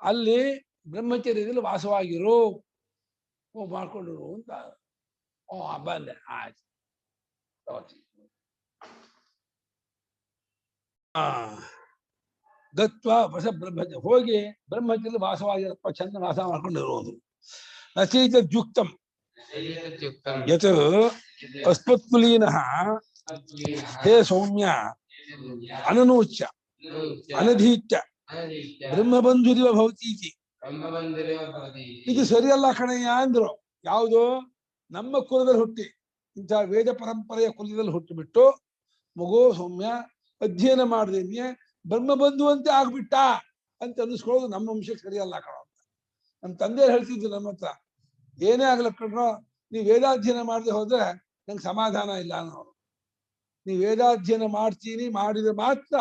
ಅಲ್ಲಿ ಬ್ರಹ್ಮಚರ್ಯದಲ್ಲಿ ವಾಸವಾಗಿರು ಮಾಡ್ಕೊಂಡಿರು ಅಂತ. ಬಂದೆ ಆಯ್ತು. ಗತ್ವ ವಸ ಬ್ರಹ್ಮಚರ್ಯ ಹೋಗಿ ಬ್ರಹ್ಮಚರ್ಯ ವಾಸವಾಗಿರಪ್ಪ, ಚಂದ ವಾಸ ಮಾಡ್ಕೊಂಡಿರುವುದು. ನಚೈತದ್ಯುಕ್ತಂ ಯತ್ ಅಸ್ಮತ್ಕುಲೀನಃ ಹೇ ಸೌಮ್ಯ ಅನನೂಚ್ಯ ಅನಧೀತ್ಯ ಬ್ರಹ್ಮಬಂಧುರಿವ ಭವತೀತಿ. ಇದು ಸರಿಯಲ್ಲ ಕಣಯ್ಯ ಅಂದ್ರು. ಯಾವುದು? ನಮ್ಮ ಕುಲದಲ್ಲಿ ಹುಟ್ಟಿ ಇಂಥ ವೇದ ಪರಂಪರೆಯ ಕುಲದಲ್ಲಿ ಹುಟ್ಟಿಬಿಟ್ಟು ಮಗು ಸೌಮ್ಯ ಅಧ್ಯಯನ ಮಾಡಿದ್ರೆ ಬ್ರಹ್ಮಬಂಧು ಅಂತೆ ಆಗ್ಬಿಟ್ಟ ಅಂತ ಅನ್ನಿಸ್ಕೊಳ್ಳೋದು ನಮ್ಮ ವಂಶಕ್ಕೆ ಸರಿಯಲ್ಲ ಕಣ ಅಂತ. ನಮ್ಮ ತಂದೆ ಹೇಳ್ತಿದ್ರು ನಮ್ಮ ಹತ್ರ, ಏನೇ ಆಗ್ಲ ಕಣ್ರೋ, ನೀವು ವೇದಾಧ್ಯಯನ ಮಾಡದೆ ಹೋದ್ರೆ ನಂಗೆ ಸಮಾಧಾನ ಇಲ್ಲ ಅನ್ನೋರು. ನೀವು ವೇದಾಧ್ಯಯನ ಮಾಡ್ತೀನಿ, ಮಾಡಿದ್ರೆ ಮಾತ್ರ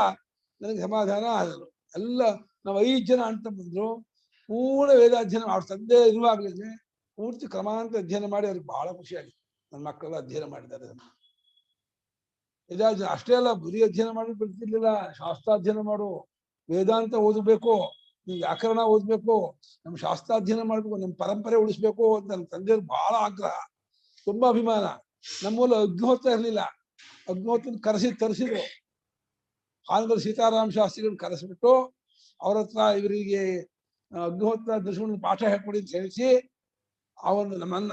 ನನಗೆ ಸಮಾಧಾನ ಆದರು. ಎಲ್ಲ ನಾವು 5 ಜನ ಅಂತ ಬಂದ್ರು, ಪೂರ್ಣ ವೇದಾಧ್ಯಯನ ಅವ್ರ ತಂದೆ ಇರುವಾಗಲೇ ಪೂರ್ತಿ ಕ್ರಮಾಂತ ಅಧ್ಯಯನ ಮಾಡಿ ಅವ್ರಿಗೆ ಬಹಳ ಖುಷಿಯಾಗಿತ್ತು. ನನ್ನ ಮಕ್ಕಳೆಲ್ಲ ಅಧ್ಯಯನ ಮಾಡಿದ್ದಾರೆ. ವೇದಾಧ್ಯಯನ ಅಷ್ಟೇ ಅಲ್ಲ, ಬರೀ ಅಧ್ಯಯನ ಮಾಡಿ ಬರ್ತಿರ್ಲಿಲ್ಲ, ಶಾಸ್ತ್ರಾಧ್ಯಯನ ಮಾಡು, ವೇದಾಂತ ಓದಬೇಕು, ನೀವು ವ್ಯಾಕರಣ ಓದ್ಬೇಕು, ನಮ್ಮ ಶಾಸ್ತ್ರಾಧ್ಯಯನ ಮಾಡ್ಬೇಕು, ನಮ್ಮ ಪರಂಪರೆ ಉಳಿಸ್ಬೇಕು ಅಂತ ನನ್ನ ತಂದೆಯವ್ರಿಗೆ ಬಹಳ ಆಗ್ರಹ, ತುಂಬಾ ಅಭಿಮಾನ. ನಮ್ಮೂಲ ಅಗ್ನಿಹೋತ್ರ ಇರಲಿಲ್ಲ, ಅಗ್ನಿಹೋತ್ರ ತರಿಸಿದ್ರು. ಹಾನಗಲ್ ಸೀತಾರಾಮ ಶಾಸ್ತ್ರಿಗಳನ್ನ ಕರೆಸಿಬಿಟ್ಟು ಅವ್ರ ಹತ್ರ ಇವರಿಗೆ ಅಗ್ನಿಹೋತ್ರ ದರ್ಶನ ಪಾಠ ಹೇಳ್ಕೊಡಿ ಅಂತ ಹೇಳಿಸಿ ಅವನು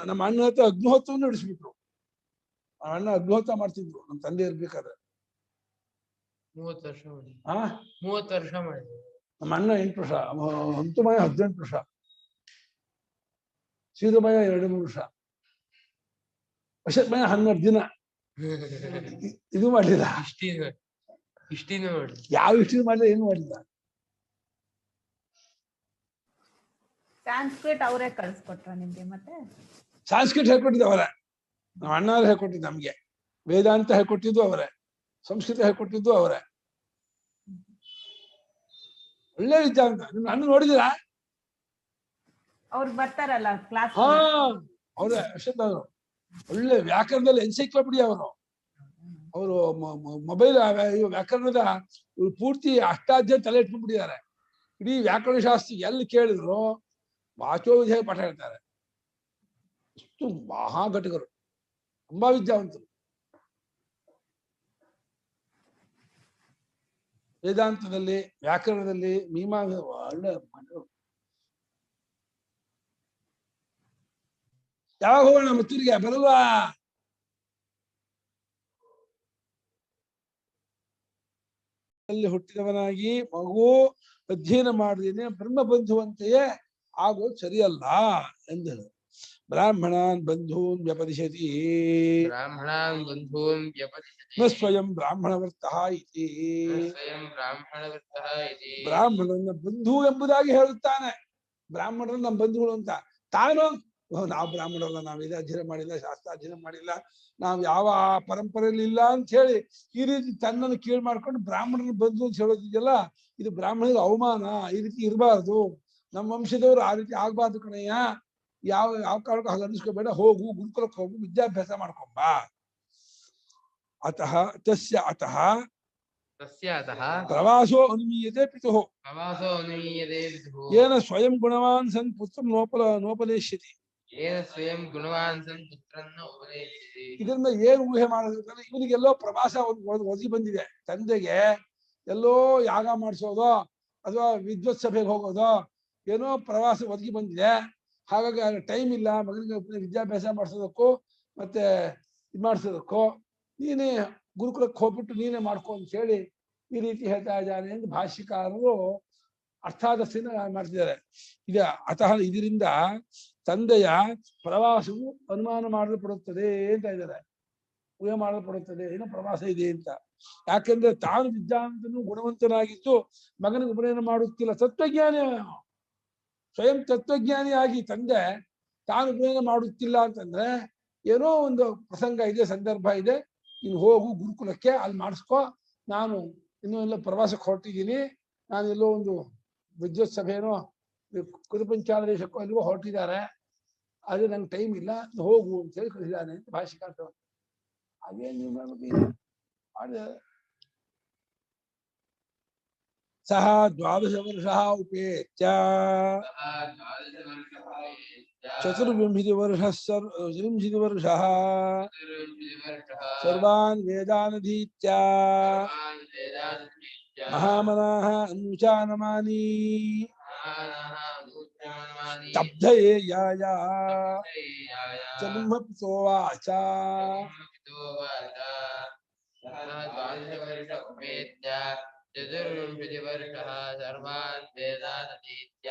ನಮ್ಮ ಅಣ್ಣ ಹತ್ರ ಅಗ್ನಿಹೋತ್ರವನ್ನು ನಡೆಸ್ಬಿಟ್ರು. ಅಣ್ಣ ಅಗ್ನಿಹೋತ್ರ ಮಾಡ್ತಿದ್ರು ನಮ್ಮ ತಂದೆ ಇರ್ಬೇಕಾದ್ರೆ. 30 ವರ್ಷ ಮಾಡಿ. 30 ವರ್ಷ ಮಾಡಿದ್ರು. ನಮ್ಮ ಅಣ್ಣ 8 ವರ್ಷ, ಹಂತಮಯ 18 ವರ್ಷ, ಸೀದಮಯ 2-3 ವರ್ಷ, ವಶಮಯ 12 ದಿನ. ಇದು ಮಾಡಲಿಲ್ಲ, ಇಷ್ಟಿನ ಮಾಡಿ ಯಾವ ಇಷ್ಟು ಮಾಡಿಲ್ಲ, ಏನು ಮಾಡಿಲ್ಲ. ಸಂಸ್ಕೃತ ಅವರೇ ಕಳಿಸ್ಕೊಟ್ರ ನಿಮ್ಗೆ? ಮತ್ತೆ ಸಂಸ್ಕೃತ ಹೇಳ್ಕೊಟ್ಟಿದ್ದು ಅವರೇ, ನಮ್ಮ ಅಣ್ಣ ಹೇಳ್ಕೊಟ್ಟಿದ್ದು ನಮ್ಗೆ. ವೇದಾಂತ ಹೇಳ್ಕೊಟ್ಟಿದ್ದು ಅವರೇ, ಸಂಸ್ಕೃತ ಹೇಳ್ಕೊಟ್ಟಿದ್ದು ಅವರೇ. ಒಳ್ಳೆ ವಿದ್ಯಾವಂತ. ನಿಮ್ಮ ಅಣ್ಣ ನೋಡಿದಿರಾ? ಅವ್ರು ಬರ್ತಾರಲ್ಲ ಕ್ಲಾಸ್. ಅವ್ರೆ ಅಷ್ಟೊಂದು ಒಳ್ಳೆ ವ್ಯಾಕರಣದಲ್ಲಿ ಎನ್ಸೈಕ್ಲೋಪೀಡಿಯಾ ಅವರು. ಅವರು ಮೊಬೈಲ್ ವ್ಯಾಕರಣದ ಪೂರ್ತಿ ಅಷ್ಟಾಧ್ಯಾಯ ತಲೆ ಇಟ್ಕೊಂಡ್ಬಿಟ್ಟಿದ್ದಾರೆ. ಇಡೀ ವ್ಯಾಕರಣ ಶಾಸ್ತ್ರ ಎಲ್ಲಿ ಕೇಳಿದ್ರು ವಾಚೋ ವಿಧೇಯ ಪಾಠ ಹೇಳ್ತಾರೆ. ಇಷ್ಟು ಮಹಾಘಟಕರು, ತುಂಬಾ ವಿದ್ಯಾವಂತರು. ವೇದಾಂತದಲ್ಲಿ, ವ್ಯಾಕರಣದಲ್ಲಿ, ಮೀಮಾಂಸ ಒಳ್ಳೆ. ಯಾವಾಗ ಹೋಗೋಣ ಮತ್ತೂರಿಗೆ? ಬರಲ್ವಾ? ಅಲ್ಲಿ ಹುಟ್ಟಿದವನಾಗಿ ಮಗು ಅಧ್ಯಯನ ಮಾಡಿದೇನೆ ಬ್ರಹ್ಮಬಂಧುವಂತೆಯೇ ಆಗೋದು ಸರಿಯಲ್ಲ ಎಂದರು. ಬ್ರಾಹ್ಮಣಾನ್ ಬಂಧೂನ್ ವ್ಯಪದಿಶತಿ ನ ಸ್ವಯಂ ಬ್ರಾಹ್ಮಣವರ್ತಃ ಇತಿ. ಬ್ರಾಹ್ಮಣನ ಬಂಧು ಎಂಬುದಾಗಿ ಹೇಳುತ್ತಾನೆ. ಬ್ರಾಹ್ಮಣರು ನಮ್ಮ ಬಂಧುಗಳು ಅಂತ. ತಾನು ನಾವು ಬ್ರಾಹ್ಮಣರಲ್ಲ, ನಾವು ವೇದಾಧ್ಯಯನ ಮಾಡಿಲ್ಲ, ಶಾಸ್ತ್ರಾಧ್ಯಯನ ಮಾಡಿಲ್ಲ, ನಾವು ಯಾವ ಪರಂಪರೆಯಲ್ಲಿ ಇಲ್ಲ ಅಂತ ಹೇಳಿ ಈ ರೀತಿ ತನ್ನನ್ನು ಕೀಳು ಮಾಡ್ಕೊಂಡು ಬ್ರಾಹ್ಮಣನ ಬಂಧು ಅಂತ ಹೇಳೋದಿದೆಯಲ್ಲ, ಇದು ಬ್ರಾಹ್ಮಣರಿಗೆ ಅವಮಾನ. ಈ ರೀತಿ ಇರಬಾರ್ದು. ನಮ್ಮ ವಂಶದವರು ಆ ರೀತಿ ಆಗ್ಬಾರ್ದು ಕಣಯ್ಯ. ಯಾವ ಕಾರಣಕ್ಕೂ ಹಾಗೆ ಅನ್ನಿಸ್ಕೋಬೇಡ. ಹೋಗು, ಗುರುಕುಲಕ್ಕೆ ಹೋಗು, ವಿದ್ಯಾಭ್ಯಾಸ ಮಾಡ್ಕೊಂಬ. ಅತಃ ಪ್ರವಾಸೋ ಅನುಮೀಯತೆ ಪಿತುಃ ಏನ ಸ್ವಯಂ ಗುಣವಾನ್ ಸನ್ ಪುತ್ರಂ ನೋಪದೇಶ್ಯತಿ. ಇದರಿಂದ ಏನ್ ಊಹೆ ಮಾಡೋದಂದ್ರೆ, ಇವನಿಗೆಲ್ಲೋ ಪ್ರವಾಸ ಒದಗಿ ಬಂದಿದೆ. ತಂದೆಗೆ ಎಲ್ಲೋ ಯಾಗ ಮಾಡಿಸೋದೋ ಅಥವಾ ವಿದ್ವತ್ ಸಭೆಗೆ ಹೋಗೋದೋ ಏನೋ ಪ್ರವಾಸ ಒದಗಿ ಬಂದಿದೆ. ಹಾಗಾಗಿ ಟೈಮ್ ಇಲ್ಲ ಮಗನಿಗೆ ವಿದ್ಯಾಭ್ಯಾಸ ಮಾಡಿಸೋದಕ್ಕೂ ಮತ್ತೆ ಇದು ಮಾಡಿಸೋದಕ್ಕೂ. ನೀನೇ ಗುರುಕುಲಕ್ಕೆ ಹೋಗ್ಬಿಟ್ಟು ನೀನೇ ಮಾಡ್ಕೊ ಅಂತ ಹೇಳಿ ಈ ರೀತಿ ಹೇಳ್ತಾ ಇದ್ದಾನೆ ಎಂದು ಭಾಷ್ಯಕಾರರು ಅರ್ಥಾದರ್ಶನ ಮಾಡ್ತಿದ್ದಾರೆ. ಅತಃ ಇದರಿಂದ ತಂದೆಯ ಪ್ರವಾಸವು ಅನುಮಾನ ಮಾಡಲ್ಪಡುತ್ತದೆ ಅಂತ ಇದ್ದಾರೆ. ಊಹೆ ಮಾಡಲ್ಪಡುತ್ತದೆ, ಏನೋ ಪ್ರವಾಸ ಇದೆ ಅಂತ. ಯಾಕೆಂದ್ರೆ ತಾನು ವಿದ್ಯಾವಂತನು ಗುಣವಂತನಾಗಿದ್ದು ಮಗನಿಗೆ ಉಪನಯನ ಮಾಡುತ್ತಿಲ್ಲ. ತತ್ವಜ್ಞಾನಿ, ಸ್ವಯಂ ತತ್ವಜ್ಞಾನಿಯಾಗಿ ತಂದೆ ತಾನು ಉಪನಯನ ಮಾಡುತ್ತಿಲ್ಲ ಅಂತಂದ್ರೆ ಏನೋ ಒಂದು ಪ್ರಸಂಗ ಇದೆ, ಸಂದರ್ಭ ಇದೆ. ಇನ್ನು ಹೋಗು ಗುರುಕುಲಕ್ಕೆ, ಅಲ್ಲಿ ಮಾಡಿಸ್ಕೊ, ನಾನು ಇನ್ನೂ ಎಲ್ಲ ಪ್ರವಾಸಕ್ಕೆ ಹೊರಟಿದ್ದೀನಿ, ನಾನು ಎಲ್ಲೋ ಒಂದು ವಿದ್ಯುತ್ ಸಭೆನೋ ಕುರುಪಂಚಾಲ ದೇಶಕ್ಕೋ ಅಲ್ಲಿಗೋ ಹೊರಟಿದ್ದಾರೆ, ಅದೇ ನಂಗೆ ಟೈಮ್ ಇಲ್ಲ, ಹೋಗು ಅಂತ ಹೇಳಿ ಕಳಿಸಿದ್ದಾನೆ ಅಂತ ಭಾಷಿಕ. ಅದೇನು ನೀವು सः 12 वर्षः उपेत्य चतुर्विंशति वर्षः सर्वान् वेदान् अधीत्य महामनाः अनुचानमानी स्तब्धये याया जन्मप्सोवाच चतुर्विंशतिवर्षः सर्वान् वेदान् अधीत्य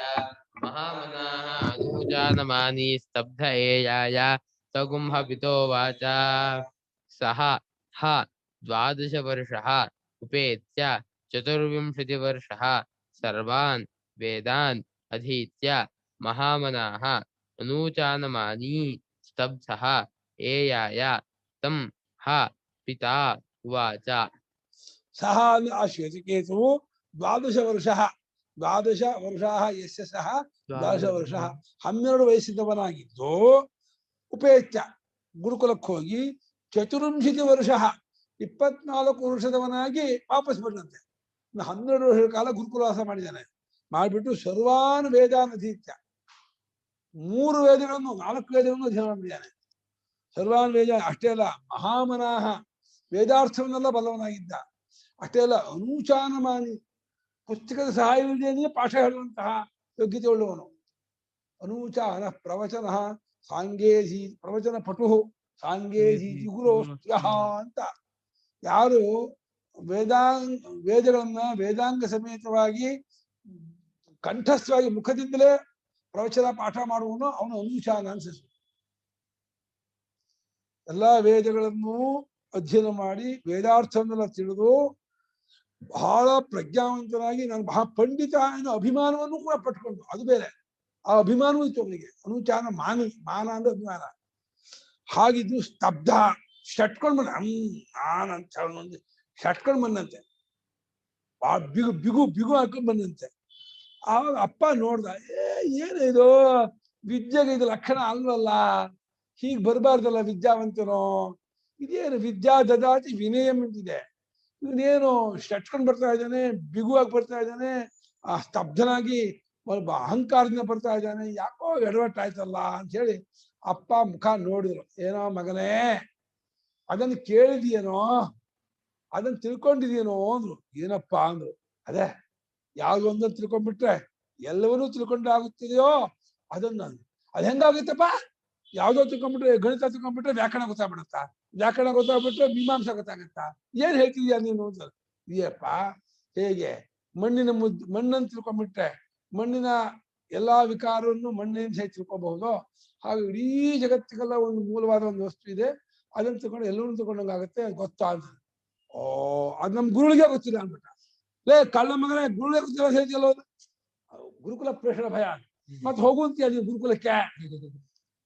महामनाः अनुजानमानि स्तब्ध एयाय सगुम्हपितोवाच सः ह 12 वर्षः उपेत्य चतुर्विंशतिवर्षः सर्वान् वेदान् अधीत्य महामनाः अनुचानमानि स्तब्धः एयाय तं ह पिता उवाच सः श्वेतकेतुः 12 वर्षः 12 वर्षाः यस्य सः 12 ವರ್ಷः 12 ವಯಸ್ಸಿನವನಾಗಿದ್ದು ಉಪೇತ್ಯ ಗುರುಕುಲಕ್ಕೆ ಹೋಗಿ 24 ವರ್ಷः 24 ವರ್ಷದವನಾಗಿ ವಾಪಸ್ ಬಂದಂತೆ 12 ವರ್ಷಗಳ ಕಾಲ ಗುರುಕುಲವಾಸ ಮಾಡಿದ್ದಾನೆ. ಮಾಡಿಬಿಟ್ಟು ಸರ್ವಾನ್ ವೇದಾನ್ ಅಧೀತ್ಯ 3 ವೇದಗಳನ್ನು 4 ವೇದಗಳನ್ನು ಅಧ್ಯಯನ ಮಾಡಿದ್ದಾನೆ. ಸರ್ವಾನ್ ವೇದ ಅಷ್ಟೇ ಅಲ್ಲ, ಮಹಾಮನಾಹ ವೇದಾರ್ಥವನ್ನೆಲ್ಲ ಬಲ್ಲವನಾಗಿದ್ದ. ಅಷ್ಟೇ ಅಲ್ಲ, ಅನೂಚಾನಮಾನಿ ಪುಸ್ತಕದ ಸಹಾಯವಿಲ್ಲದೆ ಪಾಠ ಹೇಳುವಂತಹ ಯೋಗ್ಯತೆ ಉಳ್ಳವನು. ಅನೂಚಾನ ಪ್ರವಚನ ಸಾಂಗೇಧಿ ಪ್ರವಚನ ಪಟು ಸಾಂಗೇಧಿ ಗುರು ಅಂತ ಯಾರು ವೇದಗಳನ್ನ ವೇದಾಂಗ ಸಮೇತವಾಗಿ ಕಂಠಸ್ಥವಾಗಿ ಮುಖದಿಂದಲೇ ಪ್ರವಚನ ಪಾಠ ಮಾಡುವನು ಅವನು ಅನೂಚಾನ ಅನ್ಸಿಸು. ಎಲ್ಲಾ ವೇದಗಳನ್ನು ಅಧ್ಯಯನ ಮಾಡಿ ವೇದಾರ್ಥವನ್ನೆಲ್ಲ ತಿಳಿದು ಬಹಳ ಪ್ರಜ್ಞಾವಂತನಾಗಿ ನಾನು ಬಹಳ ಪಂಡಿತ ಅನ್ನೋ ಅಭಿಮಾನವನ್ನು ಕೂಡ ಪಟ್ಕೊಂಡು, ಅದು ಬೇರೆ, ಆ ಅಭಿಮಾನವೂ ಇತ್ತು ಅವನಿಗೆ. ಅನುಚಾನ ಮಾನಿ, ಮಾನ ಅಂದ್ರೆ ಅಭಿಮಾನ. ಹಾಗಿದ್ದು ಸ್ತಬ್ಧ ಶಟ್ಕೊಂಡ್ ಬಂದ, ನಾನಂತ ಶಟ್ಕೊಂಡ್ ಬಂದಂತೆ, ಬಿಗು ಬಿಗು ಬಿಗು ಹಾಕೊಂಡ್ ಬಂದಂತೆ. ಆವಾಗ ಅಪ್ಪ ನೋಡ್ದ, ಏನಿದು ವಿದ್ಯೆಗೆ ಇದು ಲಕ್ಷಣ ಅಲ್ವಲ್ಲ, ಹೀಗ್ ಬರಬಾರ್ದಲ್ಲ ವಿದ್ಯಾವಂತನು, ಇದೇನು ವಿದ್ಯಾ ದದಾತಿ ವಿನಯಂ ಅಂತಿದೆ, ಇವನೇನು ಶಟ್ಕೊಂಡ್ ಬರ್ತಾ ಇದ್ದಾನೆ, ಬಿಗುವಾಗಿ ಬರ್ತಾ ಇದ್ದಾನೆ, ಆ ಸ್ತಬ್ಧನಾಗಿ ಅಹಂಕಾರದಿಂದ ಬರ್ತಾ ಇದ್ದಾನೆ, ಯಾಕೋ ಎಡವಟ್ಟಾಯ್ತಲ್ಲ ಅಂತ ಹೇಳಿ ಅಪ್ಪ ಮುಖ ನೋಡಿದ್ರು. ಏನೋ ಮಗನೇ, ಅದನ್ನು ಕೇಳಿದೀಯೇನೋ, ಅದನ್ನ ತಿಳ್ಕೊಂಡಿದೀನೋ ಅಂದ್ರು. ಏನಪ್ಪಾ ಅಂದ್ರು. ಅದೇ ಯಾವ್ದು ಒಂದನ್ನು ತಿಳ್ಕೊಂಡ್ಬಿಟ್ರೆ ಎಲ್ಲವನ್ನೂ ತಿಳ್ಕೊಂಡ್ರೆ ಆಗುತ್ತದೆಯೋ ಅದನ್ನ. ಅದ್ ಹೆಂಗಾಗುತ್ತಪ್ಪ? ಯಾವ್ದೋ ತಿಳ್ಕೊಂಡ್ಬಿಟ್ರೆ, ಗಣಿತ ತಿಳ್ಕೊಂಡ್ಬಿಟ್ರೆ ವ್ಯಾಕರಣ ಗೊತ್ತಾಗ್ಬಿಡುತ್ತಾ, ವ್ಯಾಕರಣ ಗೊತ್ತಾಗ್ಬಿಟ್ರೆ ಮೀಮಾಂಸ ಗೊತ್ತಾಗತ್ತಾ, ಏನ್ ಹೇಳ್ತಿದ್ಯಾ ನೀನು ಅಂತ. ಇದೆಯಪ್ಪ ಹೇಗೆ ಮಣ್ಣನ್ನು ತಿಳ್ಕೊಂಡ್ಬಿಟ್ರೆ ಮಣ್ಣಿನ ಎಲ್ಲಾ ವಿಕಾರವನ್ನು ಮಣ್ಣಿನಿಂದ ಹೇಗೆ ತಿಳ್ಕೊಬಹುದು, ಹಾಗೆ ಇಡೀ ಜಗತ್ತಿಗೆಲ್ಲ ಒಂದು ಮೂಲವಾದ ಒಂದು ವಸ್ತು ಇದೆ, ಅದನ್ನ ತಿಳ್ಕೊಂಡು ಎಲ್ಲವನ್ನೂ ತಿಳ್ಕೊಂಡಂಗಾಗತ್ತೆ, ಗೊತ್ತಾ ಅಂತ. ಓ, ಅದ್ ನಮ್ ಗುರುಳಿಗೆ ಗೊತ್ತಿಲ್ಲ ಅನ್ಬಿಟ್ಟ. ಲೇ ಕಳ್ಳ ಮಗನೇ, ಗುರುಳಿಗೆ ಗೊತ್ತಿಲ್ಲ ಹೇಳ್ತಿಯಲ್ಲ, ಗುರುಕುಲ ಪ್ರೇಷಣ ಭಯ. ಮತ್ ಹೋಗುವಂತೀಯ ನೀವು ಗುರುಕುಲಕ್ಕೆ,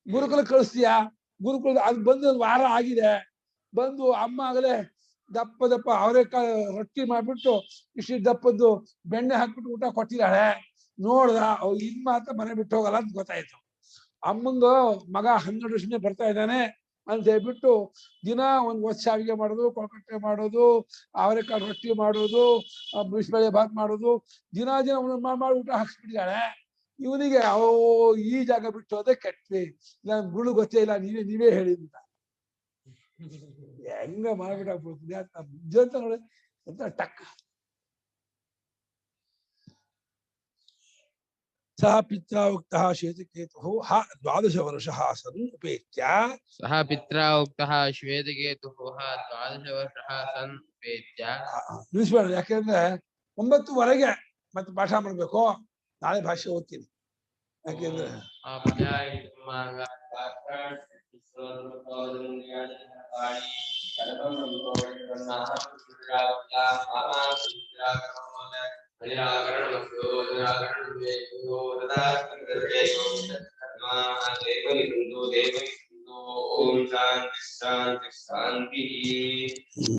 ಗುರುಕುಲ ಕಳಿಸ್ತೀಯಾ? ಗುರುಕುಲ ಅದು ಬಂದು 1 ವಾರ ಆಗಿದೆ, ಬಂದು ಅಮ್ಮ ಆಗಲೇ ದಪ್ಪ ದಪ್ಪ ಅವರೆಕಾಳು ರೊಟ್ಟಿ ಮಾಡ್ಬಿಟ್ಟು ಇಷ್ಟು ದಪ್ಪದ್ದು ಬೆಣ್ಣೆ ಹಾಕ್ಬಿಟ್ಟು ಊಟ ಕೊಟ್ಟಿದ್ದಾಳೆ. ನೋಡ್ದ, ಇನ್ ಮಾತ್ರ ಮನೆ ಬಿಟ್ಟು ಹೋಗಲ್ಲ ಅಂತ ಗೊತ್ತಾಯ್ತು. ಅಮ್ಮಂಗ ಮಗ 12 ವರ್ಷನೇ ಬರ್ತಾ ಇದ್ದಾನೆ ಅಂತ ಹೇಳ್ಬಿಟ್ಟು ದಿನ ಒಂದು ಶಾವಿಗೆ ಮಾಡೋದು, ಕೊಳಕಟ್ಟೆ ಮಾಡೋದು, ಅವರೆಕಾಳು ರೊಟ್ಟಿ ಮಾಡೋದು, ಬಿಸಿಬೇಳೆ ಭಾತ್ ಮಾಡೋದು, ದಿನ ಮಾಡಿ ಊಟ ಹಾಕ್ಸ್ಬಿಟ್ಟಿದ್ದಾಳೆ. ಇವನಿಗೆ ಈ ಜಾಗ ಬಿಟ್ಟು ಹೋದೆ ಕೆಟ್ವಿ, ನನ್ ಗುಳು ಗೊತ್ತೇ ಇಲ್ಲ, ನೀವೇ ಹೇಳಿ ಅಂತ ಹೆಂಗ ಮಾಡ್ಬಿಟ್ಟಾಗ್ಬಿಡ್ತೀನಿ ಅಂತ ನೋಡಿ ಅಂತ ಟಕ್. ಸಹ ಪಿತ್ರಾ ಉಕ್ತಃ ಶ್ವೇತಕೇತುಃ 12 ವರ್ಷಃ ಸನ್ ಉಪೇತ್ಯ. ಸಹ ಪಿತ್ರಾ ಉಕ್ತಃ ಶ್ವೇತಕೇತುಃ 12 ವರ್ಷಃ ಸನ್ ಉಪೇತ್ಯ. ನಿಲ್ಲಿಸ್ಬೇಡ, ಯಾಕೆಂದ್ರೆ 9:00ವರೆಗೆ ಮತ್ತೆ ಪಾಠ ಮಾಡ್ಬೇಕು. ನಾಳೆ ಭಾಷೆ ಓದ್ತೀನಿ, ಯಾಕೆಂದ್ರೆ ಓಂ ಶಾಂತಿ ಶಾಂತಿ ಶಾಂತಿ.